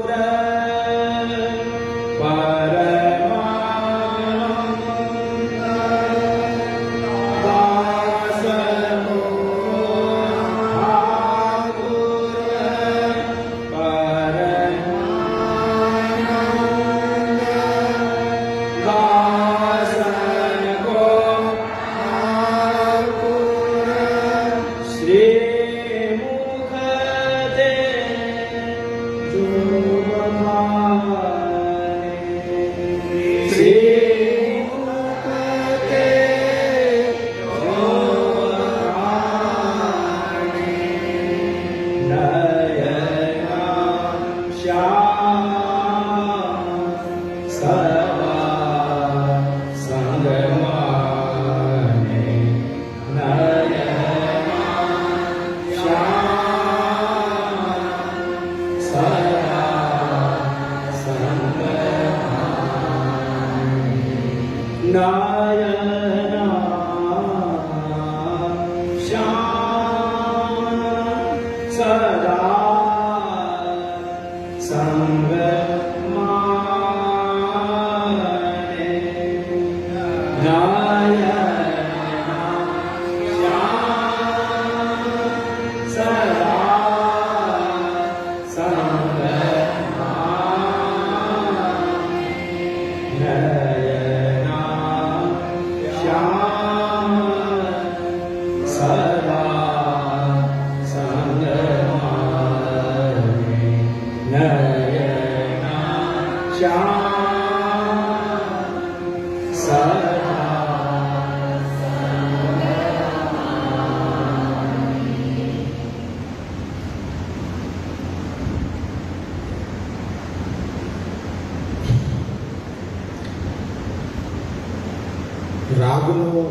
રાગનું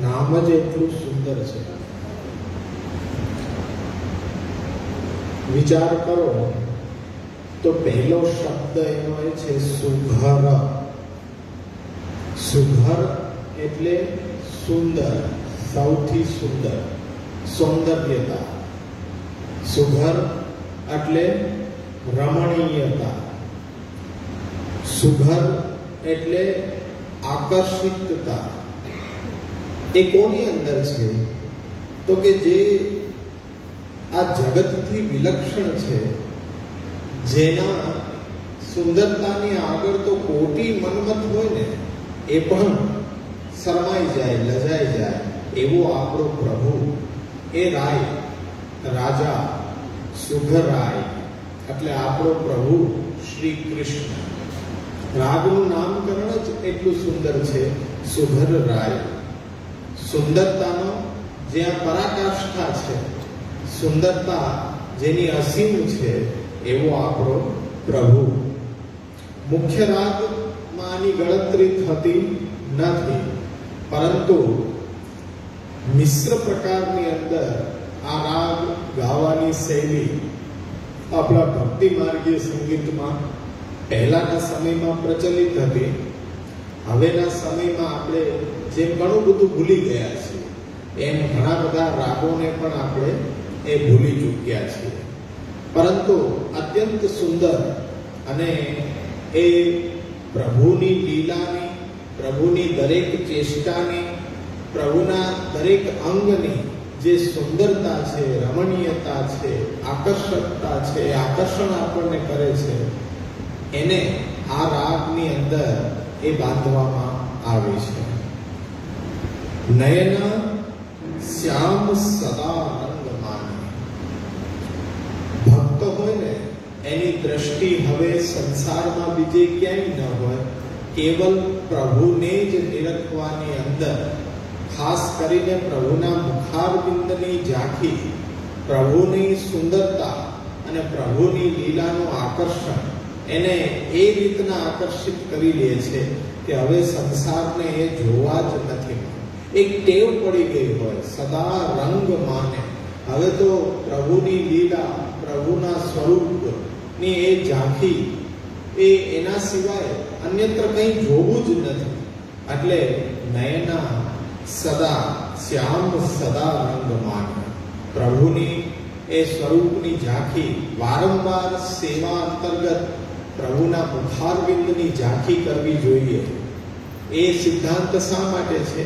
નામ જ એટલું સુંદર છે. વિચાર કરો તો પહેલો શબ્દ એનો એ છે સુઘર. સુઘર એટલે સુંદર, સૌથી સુંદર, સૌંદર્યતા. સુઘર એટલે રમણીયતા. સુઘર એટલે આકર્ષિતતા. એ કોની અંદર છે? તો કે જે આ જગતથી વિલક્ષણ છે, જેના સુંદરતાની આગળ તો કોટી મન્મથ હોય ને એ પણ શરમાઈ જાય, લજાઈ જાય, એવો આપણો પ્રભુ. એ રાય, રાજા, સુઘરાય એટલે આપણો પ્રભુ શ્રી કૃષ્ણ. રાગનું નામકરણ જ એટલું સુંદર છે, સુધર રાય. સુંદરતાનો જ્યાં પરાકાષ્ઠા છે, સુંદરતા જેની અસીમ છે, એવો આપણો પ્રભુ. મુખ્ય રાગમાં આની ગણતરી થતી નથી, પરંતુ મિશ્ર પ્રકારની અંદર આ રાગ ગાવાની શૈલી આપણા ભક્તિ માર્ગીય સંગીતમાં પહેલાના સમયમાં પ્રચલિત હતી. હવેના સમયમાં આપણે જેમ ઘણું બધું ભૂલી ગયા છીએ, એમ ઘણા બધા રાગોને પણ આપણે એ ભૂલી ચૂક્યા છીએ. પરંતુ અત્યંત સુંદર અને એ પ્રભુની લીલાની, પ્રભુની દરેક ચેષ્ટાની, પ્રભુના દરેક અંગની જે સુંદરતા છે, રમણીયતા છે, આકર્ષકતા છે, આકર્ષણ આપણને કરે છે, એને આ રાગની અંદર એ બાંધવામાં આવે છે. નયન શ્યામ સદા રંગમાન. ભક્ત હોય ને એની દ્રષ્ટિ હવે સંસારમાં બીજે ક્યાંય ન હોય, કેવલ પ્રભુને જ નિરખવાની અંદર, ખાસ કરીને પ્રભુના મુખારબિંદની ઝાંખી, પ્રભુની સુંદરતા અને પ્રભુની લીલાનું આકર્ષણ એને એ રીતના આકર્ષિત કરી લે છે કે હવે સંસારને એ જોવા જ નથી. એક ટેવ પડી ગઈ હોય, સદા રંગ માને. હવે તો પ્રભુની લીલા, પ્રભુના સ્વરૂપની એ ઝાંખી, એ એના સિવાય અન્યત્ર કંઈ જોવું જ નથી. એટલે નયના સદા શ્યામ સદા રંગમાન. પ્રભુની એ સ્વરૂપની ઝાંખી વારંવાર સેવા અંતર્ગત પ્રભુના મુખારબિંદની ઝાંખી કરવી જોઈએ. એ સિદ્ધાંત શા માટે છે?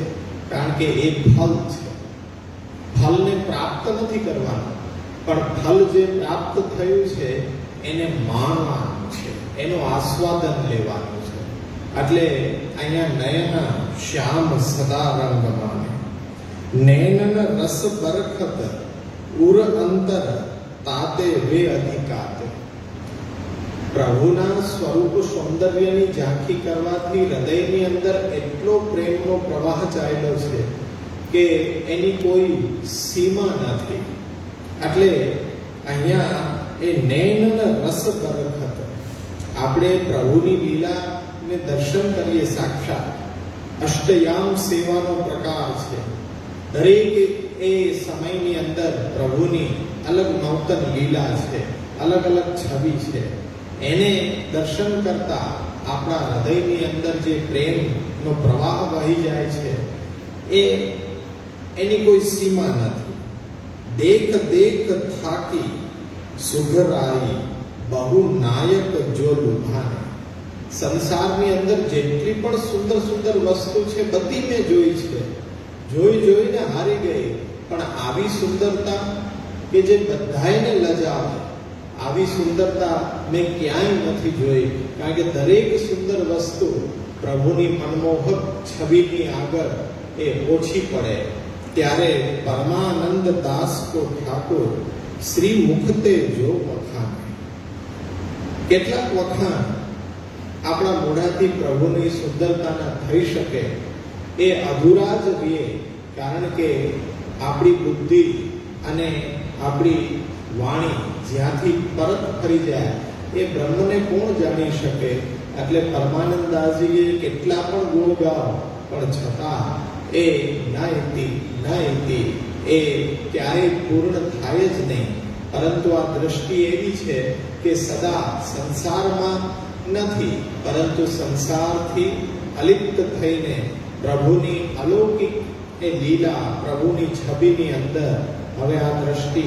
કારણ કે એ ફલ છે. ફલને પ્રાપ્ત નથી કરવાનું, પણ ફલ જે પ્રાપ્ત થયું છે એને માણવાનું છે, એનું આસ્વાદન લેવાનું છે. એટલે અહીંયા નયન શ્યામ સદા રંગમાન. નૈનન રસ બરખત ઉર અંતર તાતે વે અધિકાત. પ્રભુના સ્વરૂપ સૌંદર્યની ઝાંખી કરવાથી હૃદયની અંદર એટલો પ્રેમનો પ્રવાહ ચાલ્યો છે કે એની કોઈ સીમા નથી. એટલે અહીંયા એ નૈનન રસ બરખત, આપણે પ્રભુની લીલાને દર્શન કરીએ સાક્ષાત. અષ્ટયામ સેવાનો પ્રકાર છે. દરેક એ સમયની અંદર પ્રભુની અલગ નૂતન લીલા છે, અલગ અલગ છબી છે. એને દર્શન કરતા આપણા હૃદયની અંદર જે પ્રેમનો પ્રવાહ વહી જાય છે, એની કોઈ સીમા નથી. દેખ દેખ થાકી સુઘરાઈ બહુ નાયક જો લુભાને. સંસારની અંદર જેટલી પણ સુંદર સુંદર વસ્તુ છે બધી મેં જોઈ છે, જોઈને હારી ગઈ. પણ આવી સુંદરતા કે જે બધાયને લજાવે, આવી સુંદરતા મેં ક્યાંય નથી જોઈ. કારણ કે દરેક સુંદર વસ્તુ પ્રભુની મનમોહક છબીની આગળ એ ઓછી પડે. ત્યારે પરમાનંદ દાસ કો ઠાકોર શ્રી મુખતે જો વખાણ. કેટલાક વખાણ આપણા મોઢાથી પ્રભુની સુંદરતાના થઈ શકે એ અધૂરા જ રહે. કારણ કે આપણી બુદ્ધિ અને આપણી વાણી જ્યાંથી પરત ફરી જાય એ બ્રહ્મને કોણ જાણી શકે. એટલે પરમાનંદાજીએ કેટલા પણ ગુણ ગાવ, પણ છતાં એ નાયતી એ ક્યારેય પૂર્ણ થાય જ નહીં. પરંતુ આ દ્રષ્ટિ એવી છે કે સદા સંસારમાં નથી, પરંતુ સંસારથી અલિપ્ત થઈને પ્રભુની અલૌકિક એ લીલા, પ્રભુની છબીની અંદર હવે આ દ્રષ્ટિ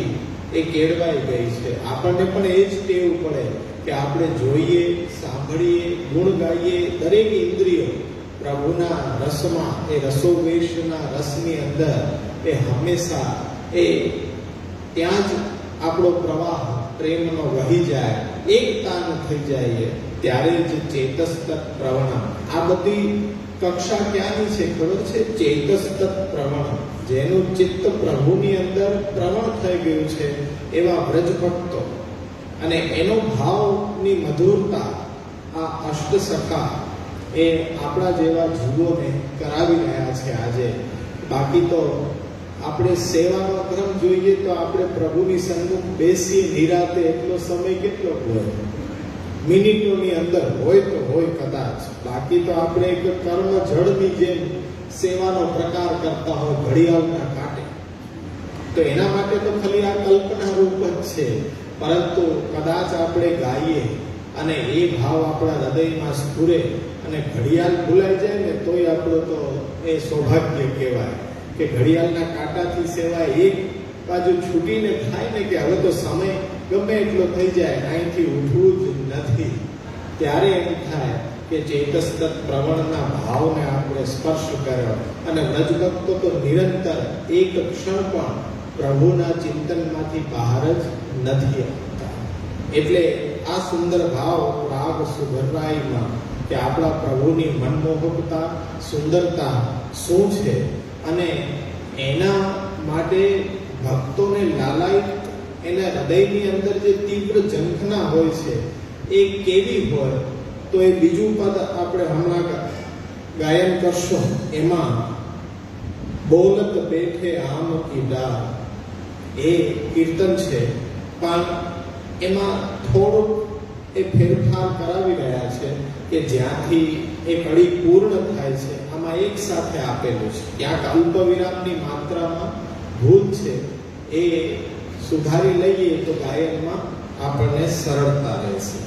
એ કેળવાઈ ગઈ છે. આપણને પણ એ જ ટેવ પડે કે આપણે જોઈએ, સાંભળીએ, ગુણ ગાઈએ. દરેક ઇન્દ્રિયો પ્રભુના રસમાં, એ રસોવેશના રસની અંદર એ હંમેશા એ ત્યાં જ આપણો પ્રવાહ પ્રેમનો વહી જાય, એકતાનું થઈ જાય. ત્યારે જ ચેતસ્તત પ્રવણ. આ બધી કક્ષા ક્યાંની છે ખબર છે? ચેતસ્તત પ્રવણ. જેનું ચિત્ત પ્રભુની અંદર પ્રવણ થઈ ગયું છે એવા વ્રજ ભક્તો, અને એનો ભાવની મધુરતા આ અષ્ટસખા એ આપણા જેવા જીવોને કરાવી રહ્યા છે આજે. બાકી તો આપણે સેવાનો ક્રમ જોઈએ તો આપણે પ્રભુની સન્મુખ બેસી નિરાતે એટલો સમય કેટલો હોય, મિનિટોની અંદર હોય તો હોય કદાચ. બાકી તો આપણે એક કર્મ જળની જેમ સેવાનો પ્રકાર કરતા હોય ઘડિયાળના કાંટે. તો એના માટે તો ખાલી આ કલ્પના રૂપ જ છે. પરંતુ કદાચ આપણે ગાઈએ અને એ ભાવ આપણા હૃદયમાં સ્ફુરે અને ઘડિયાળ ભૂલાઈ જાય ને તોય આપણું તો એ સૌભાગ્ય કહેવાય કે ઘડિયાળના કાંટાથી સેવાય એક બાજુ છૂટીને થાય ને કે હવે તો સમય ગમે એટલો થઈ જાય, અહીંથી ઉઠવું જ નથી. ત્યારે એમ થાય કે ચેતસ્તત પ્રવણના ભાવને આપણે સ્પર્શ કર્યો. અને વ્રજભક્તો તો નિરંતર એક ક્ષણ પણ પ્રભુના ચિંતનમાંથી બહાર જ નથી આવતા. એટલે આ સુંદર ભાવ રાગ સુધરવાઈમાં કે આપણા પ્રભુની મનમોહકતા, સુંદરતા શું છે અને એના માટે ભક્તોને લાલાયિત એના હૃદયની અંદર જે તીવ્ર ઝંખના હોય છે એ કેવી હોય, તો એ બીજું પદ આપણે હમણાં ગાયન કરશું. એમાં બોલત બેઠે આમ કીધા એ કીર્તન છે, પણ એમાં થોડુંક એ ફેરફાર કરાવી રહ્યા છે કે જ્યાંથી એ કડી પૂર્ણ થાય છે આમાં એક સાથે આપેલું છે. ક્યાંક અલ્પ વિરામની માત્રામાં ભૂલ છે, એ સુધારી લઈએ તો ગાયનમાં આપણને સરળતા રહેશે.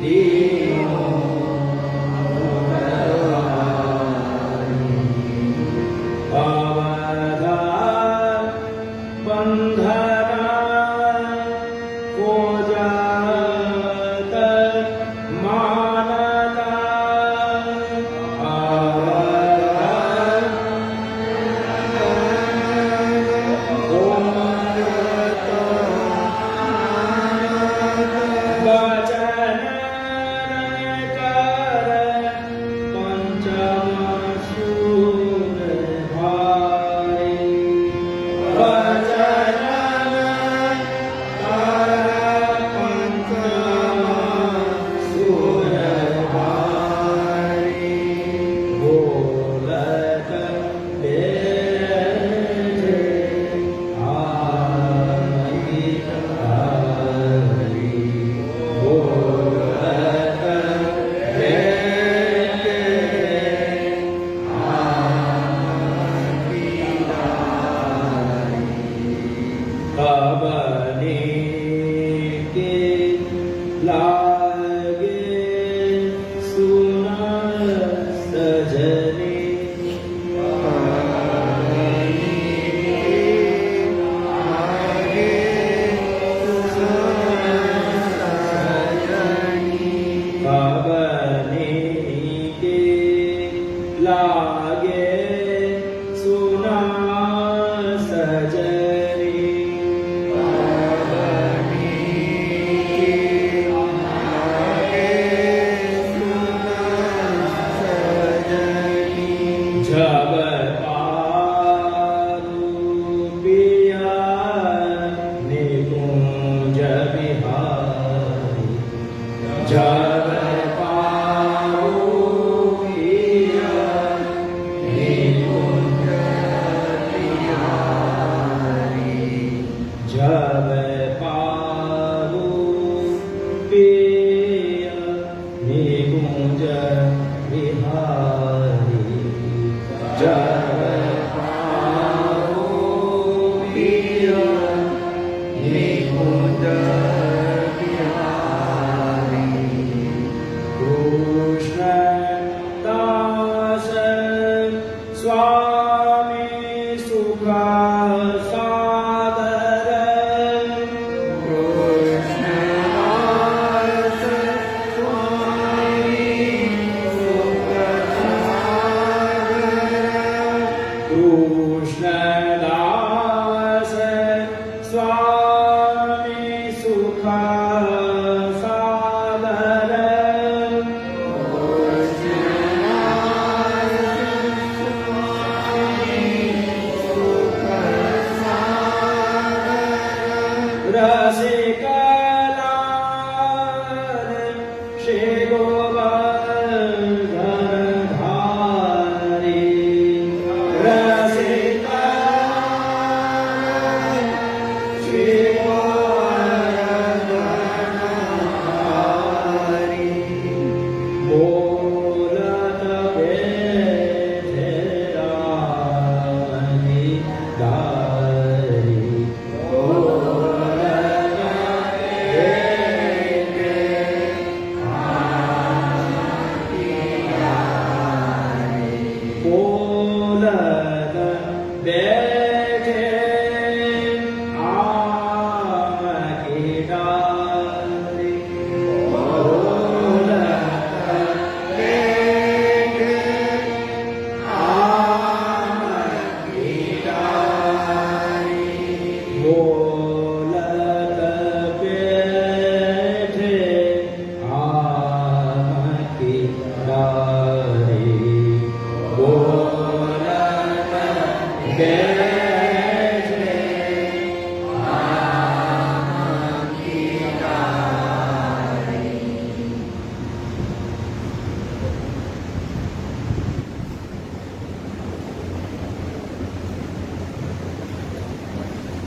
Yeah. નિકુંજ વિહારી જય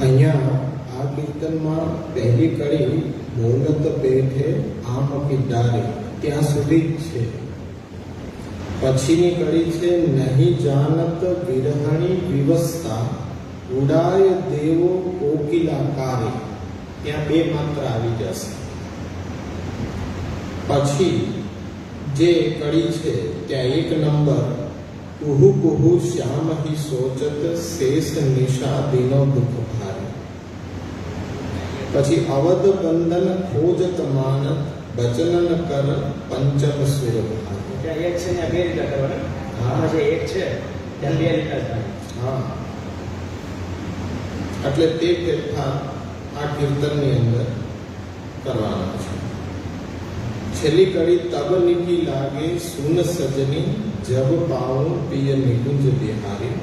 અહીંયા આ કીર્તનમાં પહેલી કડી બોલત પેઠે આમ કી ડારે ત્યાં સુધી જ છે. પછીની કડી છે નહીં જાનત વિરહણી વિવસ્તા ઉડાય દેવો કોકિલાકારે, ત્યાં બે માત્ર આવી જશે. પછી જે કડી છે ત્યાં એક નંબર કુહુ કુહુ શ્યામ હિ સોચત શેષ નિશા દિનો દુઃખ ભારે. પછી અવધ બંધન ખોજત માન બચનન કર પંચમ સુર ભારે. ત્યાં એક છે ત્યાં બે લીટા કરવાના. આમાં જે એક છે ત્યાં બે લીટા થાય. હા, એટલે તે ફેરફાર આ કીર્તનની અંદર કરવાનો છે. છેલ્લી કડી તબ નિકી લાગે સુન સજની જબ પાઉં પિય નિકુંજ બિહારી.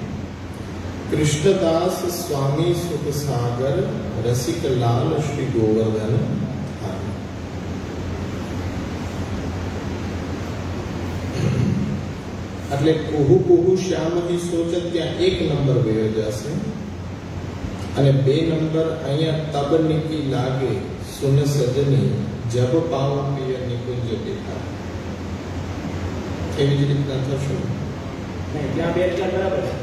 કૃષ્ણદાસ સ્વામી સુખ સાગર રસિક લાલ શ્રી ગોવર્ધન હારી. એટલે કુહુ કુહુ શ્યામ હિ સોચત ત્યાં એક નંબર વયો જશે અને બે નંબર અહીંયા તબ નિકી લાગે સુન સજની જબ પાઉં પિય નિકુંજ બિહારી. એવી જ રીતના થશે. નહીં, ત્યાં બે લીટા બરાબર છે.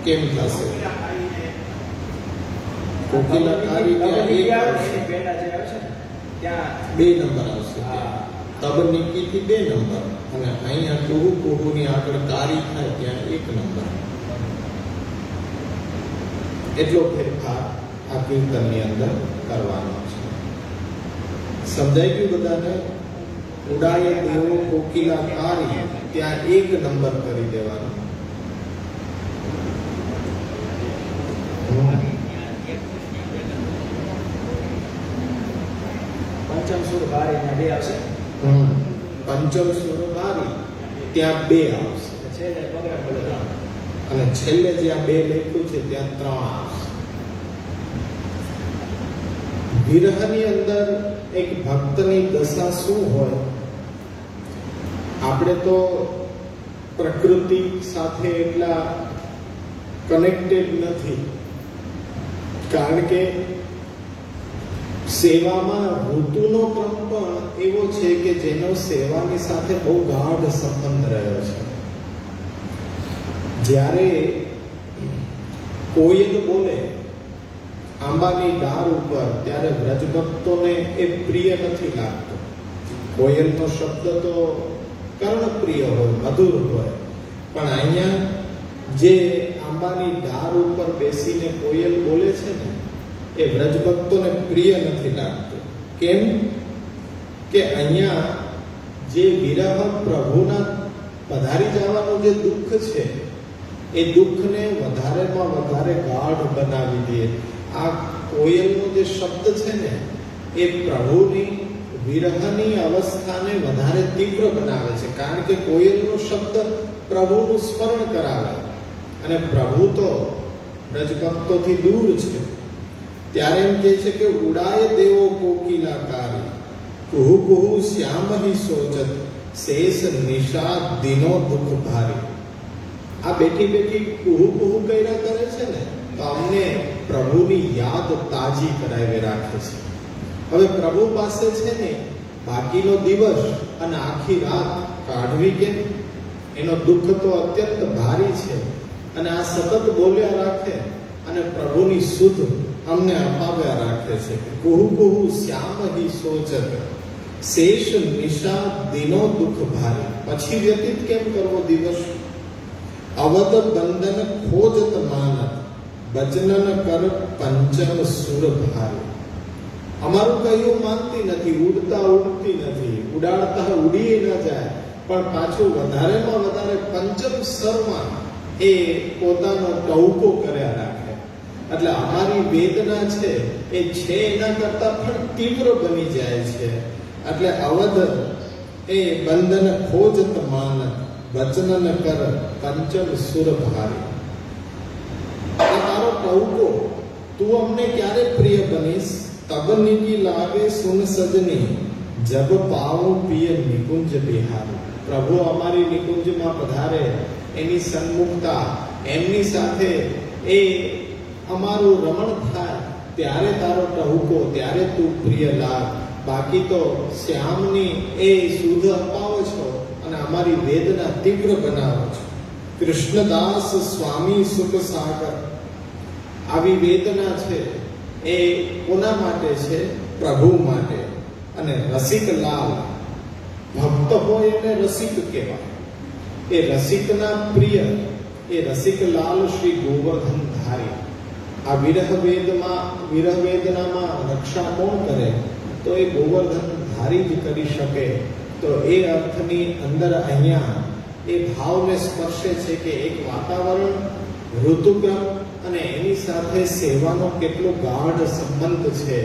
કેમ થશે? કોકિલાકારી ત્યાં એક આવશે, પહેલા જે આવશે ને ત્યાં બે નંબર આવશે. હા. તબ નિકી થી બે નંબર અને અહીંયા કુહુ કુહુ ની આગળ કારી થાય ત્યાં એક નંબર. એટલો ફેરફાર આ કીર્તનની અંદર કરવાનો છે. સમજાઈ ગયું બધાને? ઉડાય દેવો કોકિલાકારી ત્યાં એક નંબર કરી દેવાનો. પંચમ સુર ભારે ત્યાં બે આવશે. પંચમ સુર બારી ત્યાં બે આવશે છેલ્લે પગડા પડે અને છેલ્લે જ્યાં બે લખ્યું છે ત્યાં ત્રણ આવશે. વિરહની અંદર એક ભક્તની દશા શું હોય? આપણે તો પ્રકૃતિ સાથે એટલા કનેક્ટેડ નથી, કારણ કે સેવામાં ઋતુનો ક્રમ પણ એવો છે કે જેનો સેવાની સાથે બહુ ગાઢ સંબંધ રહ્યો છે. જ્યારે કોયલ બોલે આંબાની ડાળ ઉપર, ત્યારે વ્રજભક્તોને એ પ્રિય નથી લાગતો. કોયલનો શબ્દ તો કર્ણપ્રિય હોય, મધુર હોય, પણ અહીંયા જે આંબાની ડાળ ઉપર બેસીને કોયલ બોલે છે ને, એ વ્રજભક્તોને પ્રિય નથી લાગતું. કેમ કે અહીંયા જે વિરહ પ્રભુના પધારી જવાનું જે દુઃખ છે, એ દુઃખને વધારેમાં વધારે ગાઢ બનાવી દે. આ કોયલનો જે શબ્દ છે ને, એ પ્રભુની વિરહની અવસ્થાને વધારે તીવ્ર બનાવે છે. કારણ કે કોયલનો શબ્દ પ્રભુનું સ્મરણ કરાવે, અને પ્રભુ તો વ્રજભક્તોથી દૂર છે. ત્યારે એમ કહે છે કે ઉડાય દેવો કોકિલાકારી, કુહુ કુહુ શ્યામ હિ સોચત, શેષ નિષાદ દિનો દુઃખ ભારી. આ બેઠી બેઠી કુહુ કુહુ કર્યા કરે છે ને, તો અમને પ્રભુની યાદ તાજી કરાવી રાખે છે. હવે પ્રભુ પાસે છે ને બાકીનો દિવસ અને આખી રાત કાઢવી કેમ? એનો દુઃખ તો અત્યંત ભારી છે, અને આ સતત બોલ્યા રાખે અને પ્રભુની સુધ અમને અપાવ્યા રાખે છે. કુહુ કુહુ શ્યામ હિ સોચત, શેષ નિશા દિનો દુઃખ ભારી. પછી વ્યતીત કેમ કરવો દિવસ? અવધ બંધન ખોજત માનત, બચનન કર પંચમ સુર ભારી. અમારું કહ્યું માનતી નથી, ઉડતા ઉડતી નથી, ઉડાડતા ઉડી ન જાય, પણ પાછું વધારેમાં વધારે પંચમ સ્તરમાં એ પોતાનો ટહુકો કર્યા રાખે. એટલે અમારી વેદના છે એ છે એના કરતા પણ તીવ્ર બની જાય છે. એટલે અવધ એ બંધન ખોજત માનત, વચનન કર પંચમ સુર ભારી. તારો ટહુકો, તું અમને ક્યારે પ્રિય બનીશ? તબ નિકી લાગે સુન સજની, જબ પાઉં પિય નિકુંજ બિહારી. પ્રભુ અમારી નિકુંજમાં પધારે, એની સન્મુખતા, એમની સાથે એ અમારું રમણ થાય, ત્યારે તારો ટહુકો, ત્યારે તું પ્રિય લાગ. બાકી તો શ્યામની એ સુધ અપાવો છો અને અમારી વેદના તીવ્ર બનાવો છો. કૃષ્ણદાસ સ્વામી સુખ સાગર. આવી વેદના છે એ કોના માટે છે? પ્રભુ માટે. અને રસિક લાલ, ભક્ત હોય એને રસિક કહેવાય. એ રસિકના પ્રિય, એ રસિક લાલ શ્રી ગોવર્ધન ધારી. આ વિરહ વેદનામાં રક્ષા કોણ કરે? તો એ ગોવર્ધન ધારી જ કરી શકે. તો એ અર્થની અંદર અહીંયા એ ભાવને સ્પર્શે છે કે એક વાતાવરણ, ઋતુક્રમ અને એની સાથે સેવાનો કેટલો ગાઢ સંબંધ છે.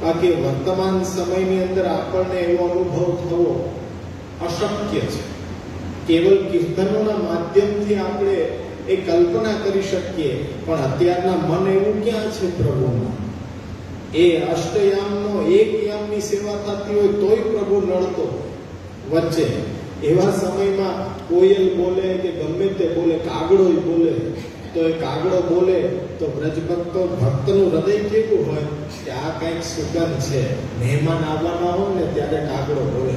બાકી વર્તમાન સમયની અંદર આપણને એવો અનુભવ થવો અશક્ય છે. કેવલ કીર્તનોના માધ્યમથી આપણે એ કલ્પના કરી શકીએ, પણ અત્યારના મન એવું ક્યાં છે પ્રભુમાં? એ અષ્ટયામનો એક યામની સેવા થતી હોય તોય પ્રભુ નડતો વચ્ચે. એવા સમયમાં કોયલ બોલે કે ગમે તે બોલે, કાગડો બોલે, તો એ કાગડો બોલે તો વ્રજભક્તો, ભક્તનું હૃદય કેવું હોય કે આ કંઈક સુગંધ છે. મહેમાન આવવાના હોય ને ત્યારે કાગડો બોલે.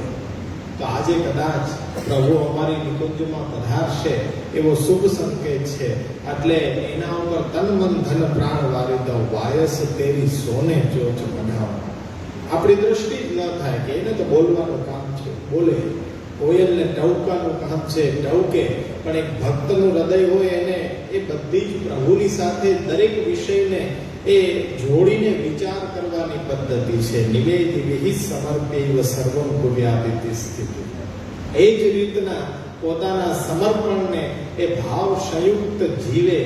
તો આજે કદાચ પ્રભુ અમારી નિકુંજમાં પધારશે એવો શુભ સંકેત છે. એટલે એના ઉપર તન મન ધન પ્રાણ વારી દઉં, વાયસ તેરી સોને ચોચ બનાવો. આપણી દ્રષ્ટિ જ ન થાય કે એને તો બોલવાનું કામ છે, બોલે. કોયલને ટહુકાનું કામ છે, ટહુકે. પણ એક ભક્તનું હૃદય હોય એને એ બધી જ પ્રભુની સાથે દરેક વિષયને એ જોડીને વિચાર કરવાની પદ્ધતિ છે. નિવેદિ વિહિ સમર્પેવ સર્વં કુર્યાદિતિ સ્થિતિ. એ જ રીતના પોતાના સમર્પણને એ ભાવ સંયુક્ત જીવે.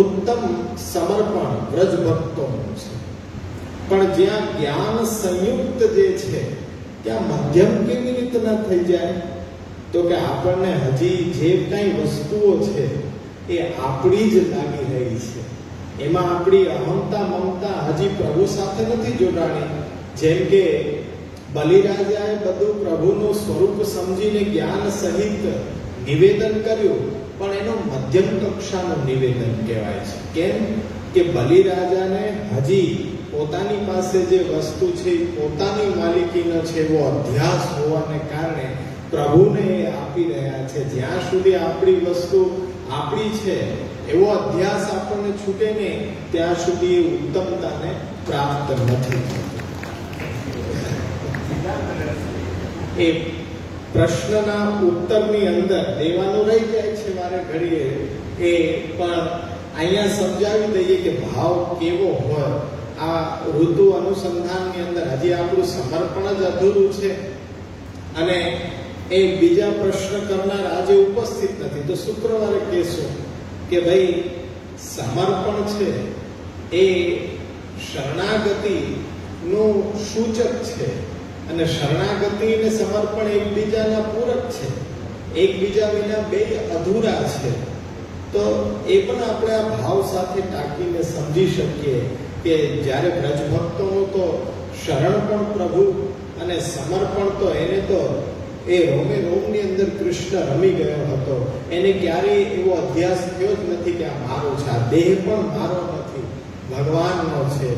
ઉત્તમ સમર્પણ વ્રજભક્તોનું છે. પણ જ્યાં જ્ઞાન સંયુક્ત જે છે, ત્યાં મધ્યમ કેવી રીતના થઈ જાય? તો કે આપણને હજી જે કઈ વસ્તુઓ છે એ આપણી જ લાગી રહી છે. એમાં આપણી અહમતા મમતા હજી પ્રભુ સાથે નથી જોડાણી. જેમ કે બલિરાજાએ બધું પ્રભુનું સ્વરૂપ સમજીને જ્ઞાન સહિત નિવેદન કર્યું, પણ એનો મધ્યમ કક્ષાનું નિવેદન કહેવાય છે. કેમ કે બલિરાજાને હજી પોતાની પાસે જે વસ્તુ છે એ પોતાની માલિકીનો છે એવો અધ્યાસ હોવાને કારણે પ્રભુને એ આપી રહ્યા છે. જ્યાં સુધી આપણી વસ્તુ આપણી છે એવો અધ્યાસ આપણને છૂટે નહીં ત્યાં સુધી એ ઉત્તમતાને પ્રાપ્ત નથી થતી. એ પ્રશ્નના ઉત્તરની અંદર દેવાનું રહી જાય છે વારે ઘડીએ, એ પણ અહીંયા સમજાવી દઈએ કે ભાવ કેવો હોય. આ ઋતુ અનુસંધાનની અંદર હજી આપણું સમર્પણ જ અધૂરું છે અને એ બીજા પ્રશ્ન કરનાર આજે ઉપસ્થિત નથી, તો શુક્રવારે કહેશો કે ભાઈ સમર્પણ છે એ શરણાગતિનું સૂચક છે અને શરણાગતિ અને સમર્પણ એકબીજાના પૂરક છે, એકબીજા વિના બે અધૂરા છે. તો એ પણ આપણે આ ભાવ સાથે ટાંકીને સમજી શકીએ કે જ્યારે બ્રજભક્તોનું તો શરણ પણ પ્રભુ અને સમર્પણ તો એને તો એ રોમે રોમની અંદર કૃષ્ણ રમી ગયો હતો. એને ક્યારેય એવો અધ્યાસ થયો જ નથી કે આ મારો છે, આ દેહ પણ મારો નથી, ભગવાનનો છે.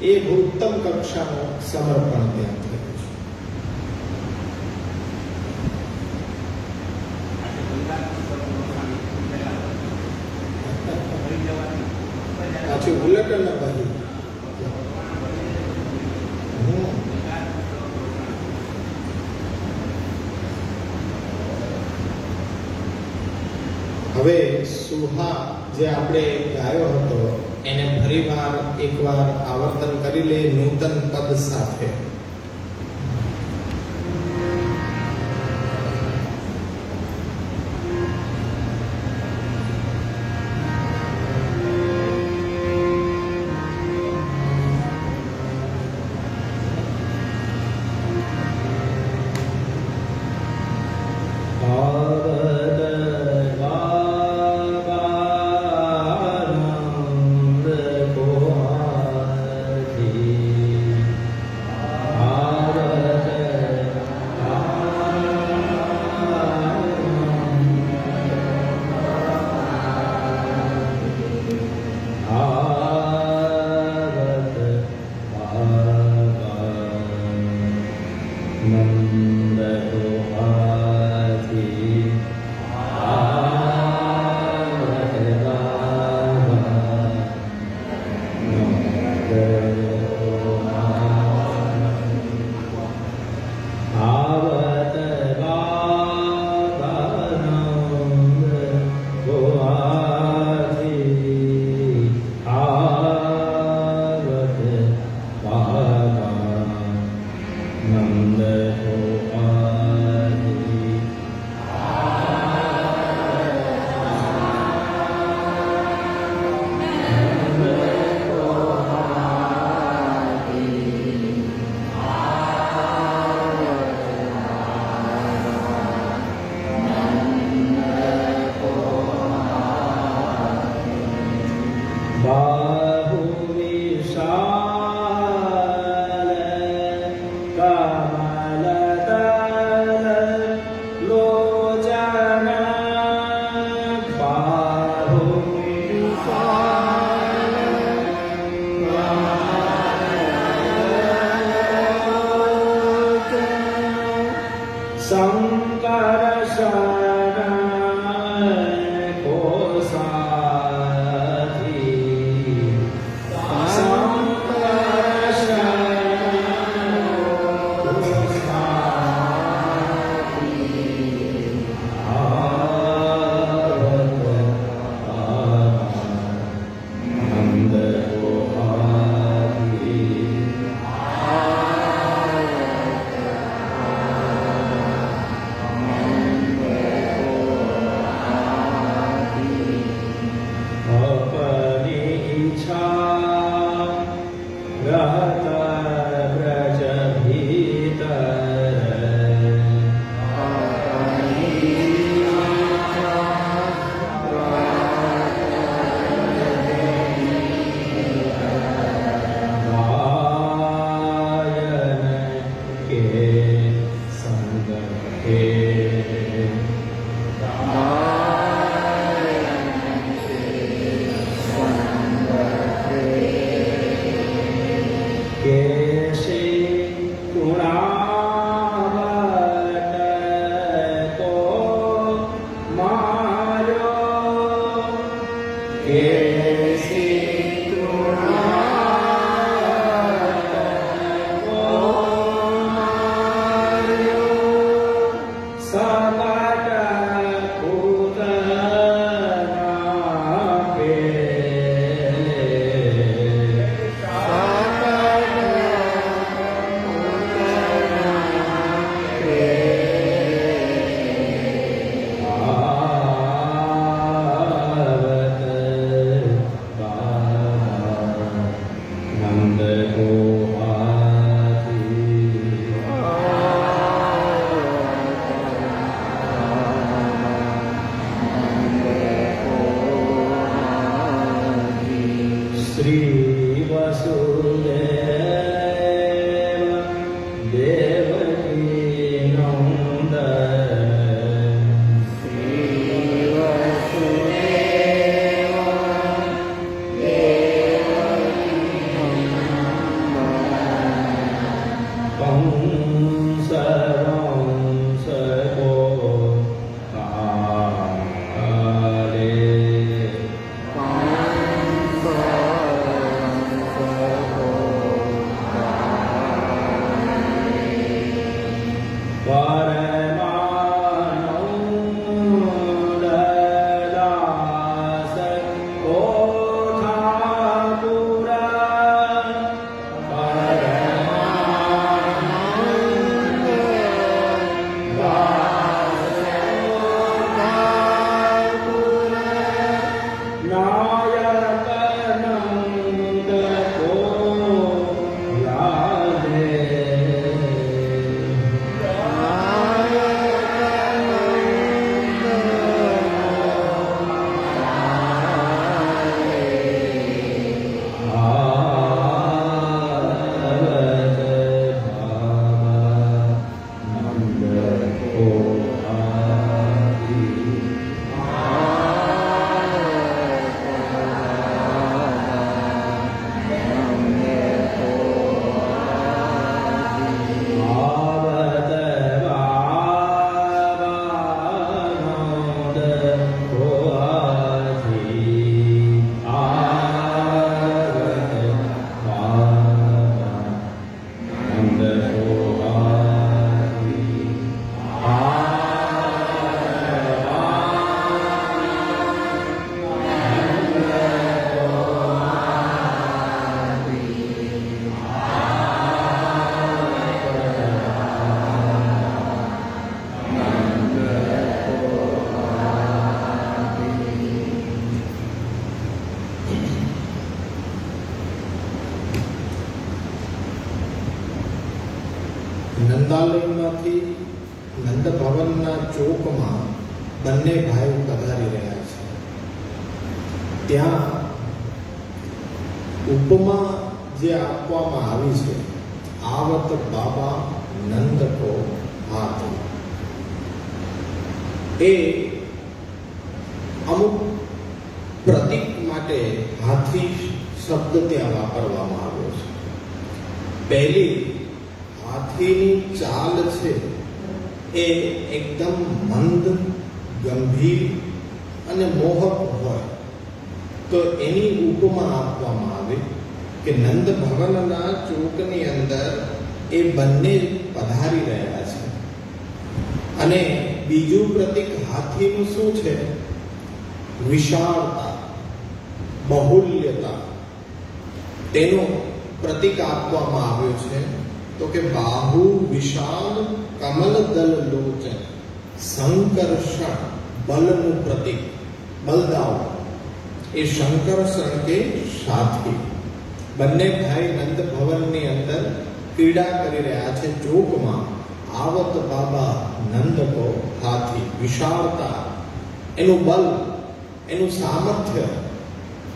એ ઉત્તમ કક્ષાનું સમર્પણ ત્યાં થયું છે. પાછું ઉલટ ન ભાઈ. હવે સુહા જે આપણે ગાયો હતો એને ફરીવાર એકવાર આવર્તન કરી લે નૂતન પદ સાથે. કો હાથી નંદાલયમાંથી નંદ ભવનના ચોકમાં બંને ભાઈઓ પધારી રહ્યા છે. ત્યાં ઉપમા જે આપવામાં આવી છે, આવત બાબા નંદ કો હાથી, એ અમુક પ્રતીક માટે હાથી શબ્દ ત્યાં વાપરવામાં આવ્યો છે. પહેલી, હાથીની ચાલ છે એ એકદમ મંદ, ગંભીર અને મોહક હોય, તો એની ઉપમા આપવામાં આવે કે નંદ ભવનના ચોકની અંદર એ બંને પધારી રહ્યા છે. અને બીજું પ્રતીક હાથીનું શું છે? વિશાળતા, બહુલ્યતા. તેનું પ્રતીક આપવામાં આવ્યું છે તો કે બાહુ વિશાલ કમલ દલ લોચન, સંકર્ષણ, બલનું પ્રતીક, બલદાવ. એ સંકર્ષણ કે સાથી. બંને ભાઈ નંદ ભવનની અંદર ક્રીડા કરી રહ્યા છે ચોકમાં. આવત બાબા નંદ કો હાથી, વિશાળતા, એનું બલ, એનું સામર્થ્ય,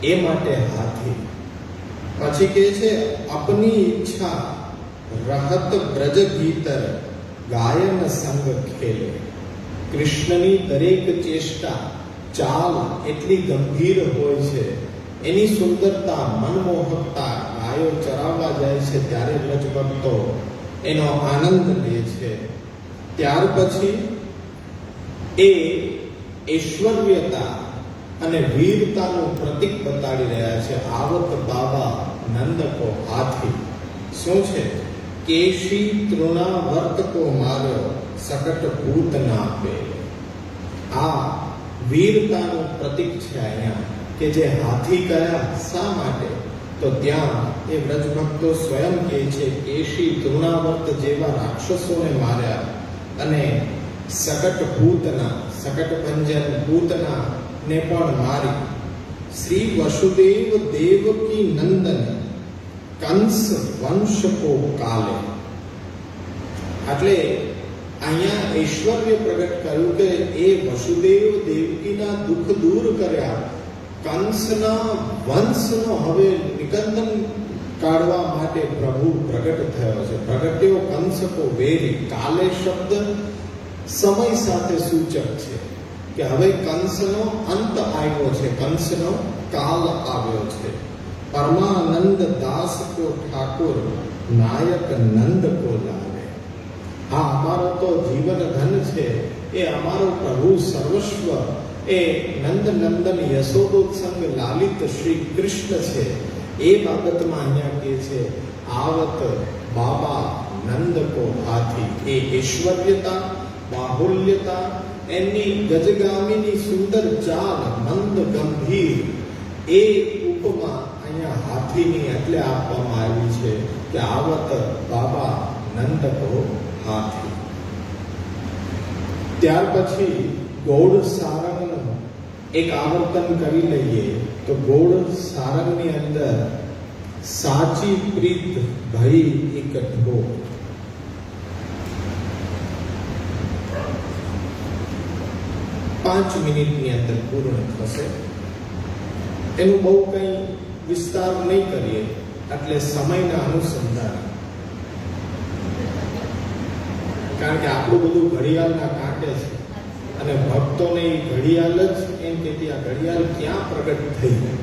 એ માટે હાથી. પછી કહે છે અપની ઈચ્છા રહત બ્રજ ભીતર ગાયન સંગ ખેલે. કૃષ્ણની દરેક ચેષ્ટા, ચાલ એટલી ગંભીર હોય છે, એની સુંદરતા, મનમોહકતા, ગાયો ચરાવવા જાય છે ત્યારે વ્રજભક્તો એનો આનંદ લે છે. ત્યાર પછી એ ઐશ્વર્યતા અને વીરતાનું પ્રતીક બતાડી રહ્યા છે. આવત બાબા નંદ કો હાથી શું છે? કેશી તૃણાવર્ત કો માર્યો, સકટ ભૂત ના આપે. આ વીરતાનું પ્રતીક છે અહીંયા, કે જે હાથી કયા, શા માટે? તો ત્યાં એ વ્રજભક્તો સ્વયં કહે છે કેશી તૃણાવર્ત જેવા રાક્ષસોને માર્યા, અને સકટ ભૂતના, સકટ ભંજન ભૂતના ને પણ મારી. શ્રી વસુદેવ દેવકી નંદન કંસ વંશ કો કાલે. એટલે અહીંયા ઐશ્વર્ય પ્રગટ કર્યું કે એ વસુદેવ દેવકીના દુઃખ દૂર કર્યા, કંસના વંશનો હવે નિકંદન કાઢવા માટે પ્રભુ પ્રગટ થયો છે. પ્રગટ્યો કંસ કો વેરી. કાલે શબ્દ સમય સાથે સૂચક છે કે હવે કંસનો અંત આવ્યો છે, કંસનો કાલ આવ્યો છે. પરમાનંદ દાસ કો ઠાકુર નાયક નંદ કો લાવે. આ અમારો તો જીવન ધન છે, એ અમારો પ્રભુ સર્વસ્વ, એ નંદ નંદન યશોદોત્સંગ લાલિત શ્રી કૃષ્ણ છે. એ બાબતમાં અહીંયા કહે છે આવત બાબા નંદ કો હાથી. એ ઐશ્વર્યતા, બાહુલ્યતા, એમની ગજગામીની સુંદર ચાલ, મંદ ગંભીર, એ ઉપમા અહીંયા હાથીની એટલે આપવામાં આવી છે કે આવત બાબા નંદ કો હાથી. ત્યાર પછી ગૌડ સારંગનું એક આવર્તન કરી લઈએ તો ગૌડ સારંગની અંદર સાચી પ્રીત ભઈ એકઠો. પાંચ મિનિટની અંદર પૂર્ણ થશે. એનું બહુ કંઈ વિસ્તાર નહીં કરીએ, એટલે સમયના અનુસંધાન. કારણ કે આપણું બધું ઘડિયાળના કાંટે છે અને ભક્તોને એ ઘડિયાળ જ એમ કહેતી આ ઘડિયાળ ક્યાં પ્રગટ થઈ.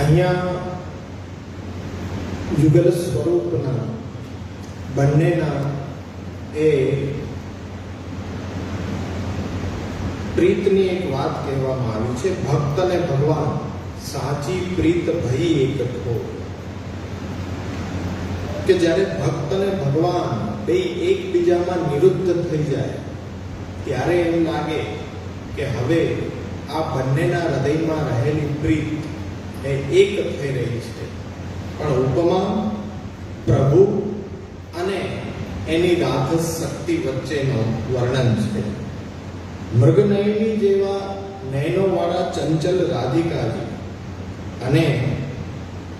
અહીંયા યુગલ સ્વરૂપના બંનેના એ પ્રીતની એક વાત કહેવામાં આવી છે. ભક્ત અને ભગવાન સાચી પ્રીત ભઈ એક થો. કે જ્યારે ભક્ત અને ભગવાન બે એકબીજામાં નિરુદ્ધ થઈ જાય ત્યારે એમ લાગે કે હવે આ બંનેના હૃદયમાં રહેલી પ્રીત એ એક થઈ રહી છે. પણ ઉપમા પ્રભુ અને એની રાધસ શક્તિ વચ્ચેનો વર્ણન છે. મૃગનયની જેવા નયનોવાળા ચંચલ રાધિકાજી અને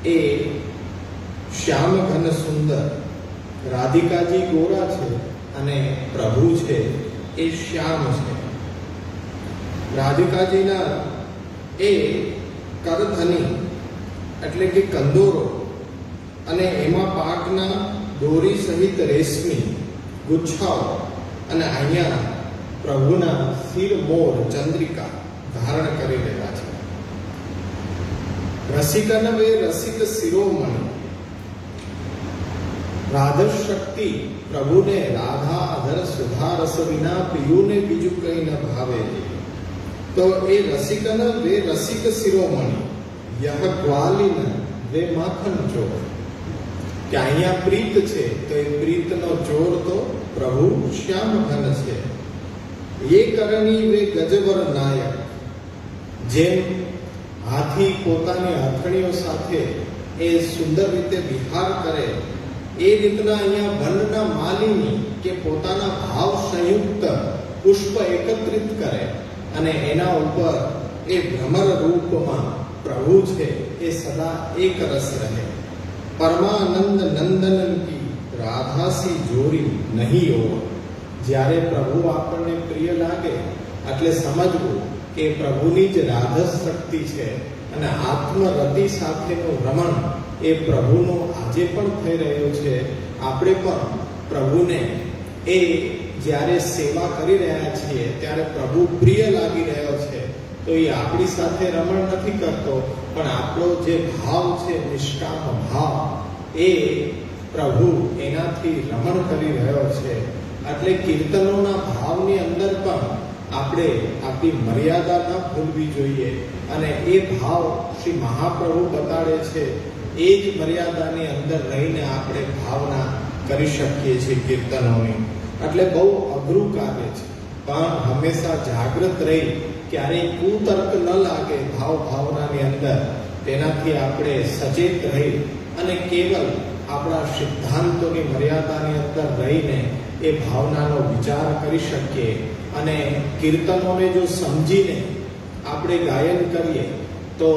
એ શ્યામ ઘન સુંદર. રાધિકાજી ગોરા છે અને પ્રભુ છે એ શ્યામ છે. રાધિકાજીના એ કરધની એટલે કે કંદોરો અને એમાં પાકના દોરી સહિત રેશમી ગુચ્છાઓ અને અહીંયા પ્રભુના શિર મોર ચંદ્રિકા ધારણ કરી રહ્યા છે. રસિકન વે રસિક શિરોમણી. રાધસ શક્તિ પ્રભુને રાધા અધર સુધા રસ વિના પિયુને બીજું કંઈ ન ભાવે. તો એ રસિકન વે રસિક શિરોમણી યહ ગ્વાલિન વે માખન ચોર. કે અહીંયા પ્રીત છે તો એ પ્રીતનો ચોર તો પ્રભુ શ્યામ ઘન છે. એ કરણી વે ગજવર નાયક. જેમ હાથી પોતાની હથણીઓ સાથે એ સુંદર રીતે વિહાર કરે એ રીતના અહીંયા વનના માલિની કે પોતાના ભાવ સંયુક્ત પુષ્પ એકત્રિત કરે અને એના ઉપર એ ભ્રમર રૂપમાં પ્રભુ છે એ સદા એક રસ રહે. પરમાનંદ નંદન કી રાધાસી જોરી નહીં ઓર. જ્યારે પ્રભુ આપણને પ્રિય લાગે એટલે સમજવું કે પ્રભુની જ રાધસ શક્તિ છે અને આત્મરતિ સાથેનું રમણ એ પ્રભુનો આજે પણ થઈ રહ્યો છે. આપણે પણ પ્રભુને એ જ્યારે સેવા કરી રહ્યા છીએ ત્યારે પ્રભુ પ્રિય લાગી રહ્યો છે. તો એ આપણી સાથે રમણ નથી કરતો પણ આપણો જે ભાવ છે નિષ્કામ ભાવ એ પ્રભુ એનાથી રમણ કરી રહ્યો છે. એટલે કીર્તનોના ભાવની અંદર પણ આપણે આપણી મર્યાદા ન ભૂલવી જોઈએ અને એ ભાવ શ્રી મહાપ્રભુ બતાડે છે એ જ મર્યાદાની અંદર રહીને આપણે ભાવના કરી શકીએ છીએ કીર્તનોની. એટલે બહુ અઘરું કાર્ય છે પણ હંમેશા જાગૃત રહી ક્યારેય કુતર્ક ન લાગે ભાવ ભાવનાની અંદર તેનાથી આપણે સચેત રહી અને કેવલ આપણા સિદ્ધાંતોની મર્યાદાની અંદર રહીને એ ભાવનાનો વિચાર કરી શકીએ અને કીર્તનોને જો સમજીને આપણે ગાયન કરીએ તો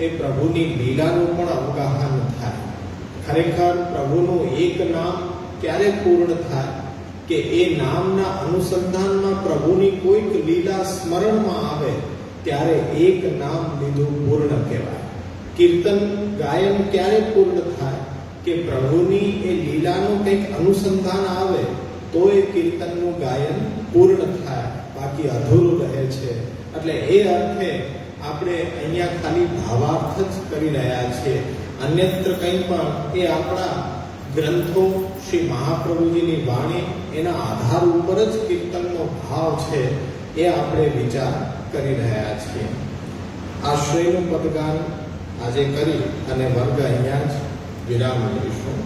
એ પ્રભુની લીલાનું પણ અવગાહન થાય. ખરેખર પ્રભુનું એક નામ ક્યારે પૂર્ણ થાય કે એ નામના અનુસંધાનમાં પ્રભુની કોઈક લીલા સ્મરણમાં આવે ત્યારે એક નામ લીધું પૂર્ણ કહેવાય. કીર્તન ગાયન ક્યારે પૂર્ણ થાય કે પ્રભુની એ લીલાનું કંઈક અનુસંધાન આવે તો એ કીર્તનનું ગાયન પૂર્ણ થાય, બાકી અધૂરું રહે છે. એટલે એ અર્થે આપણે અહીંયા ખાલી ભાવાર્થ જ કરી રહ્યા છીએ. અન્યત્ર કંઈ પણ એ આપણા ગ્રંથો શ્રી મહાપ્રભુજીની વાણી એના આધાર ઉપર જ કીર્તનનો ભાવ છે એ આપણે વિચાર કરી રહ્યા છીએ. આશ્રયનું પદગાન આજે કરી અને વર્ગ અહીંયા જ વિરામ લઈશું.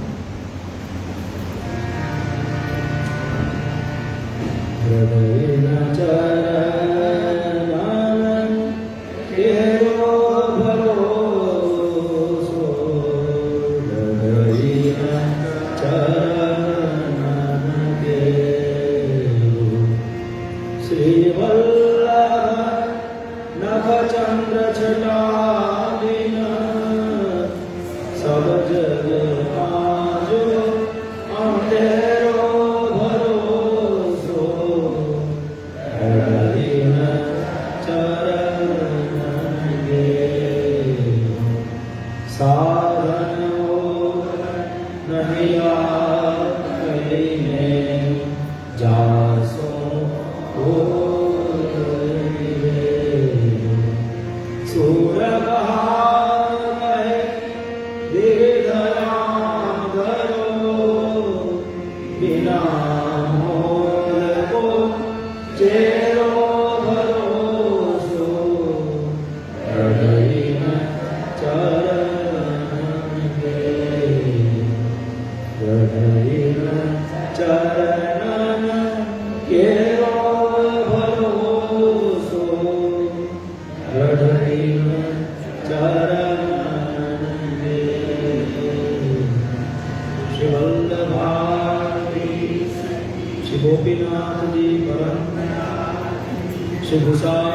શ્રી ભૂષણ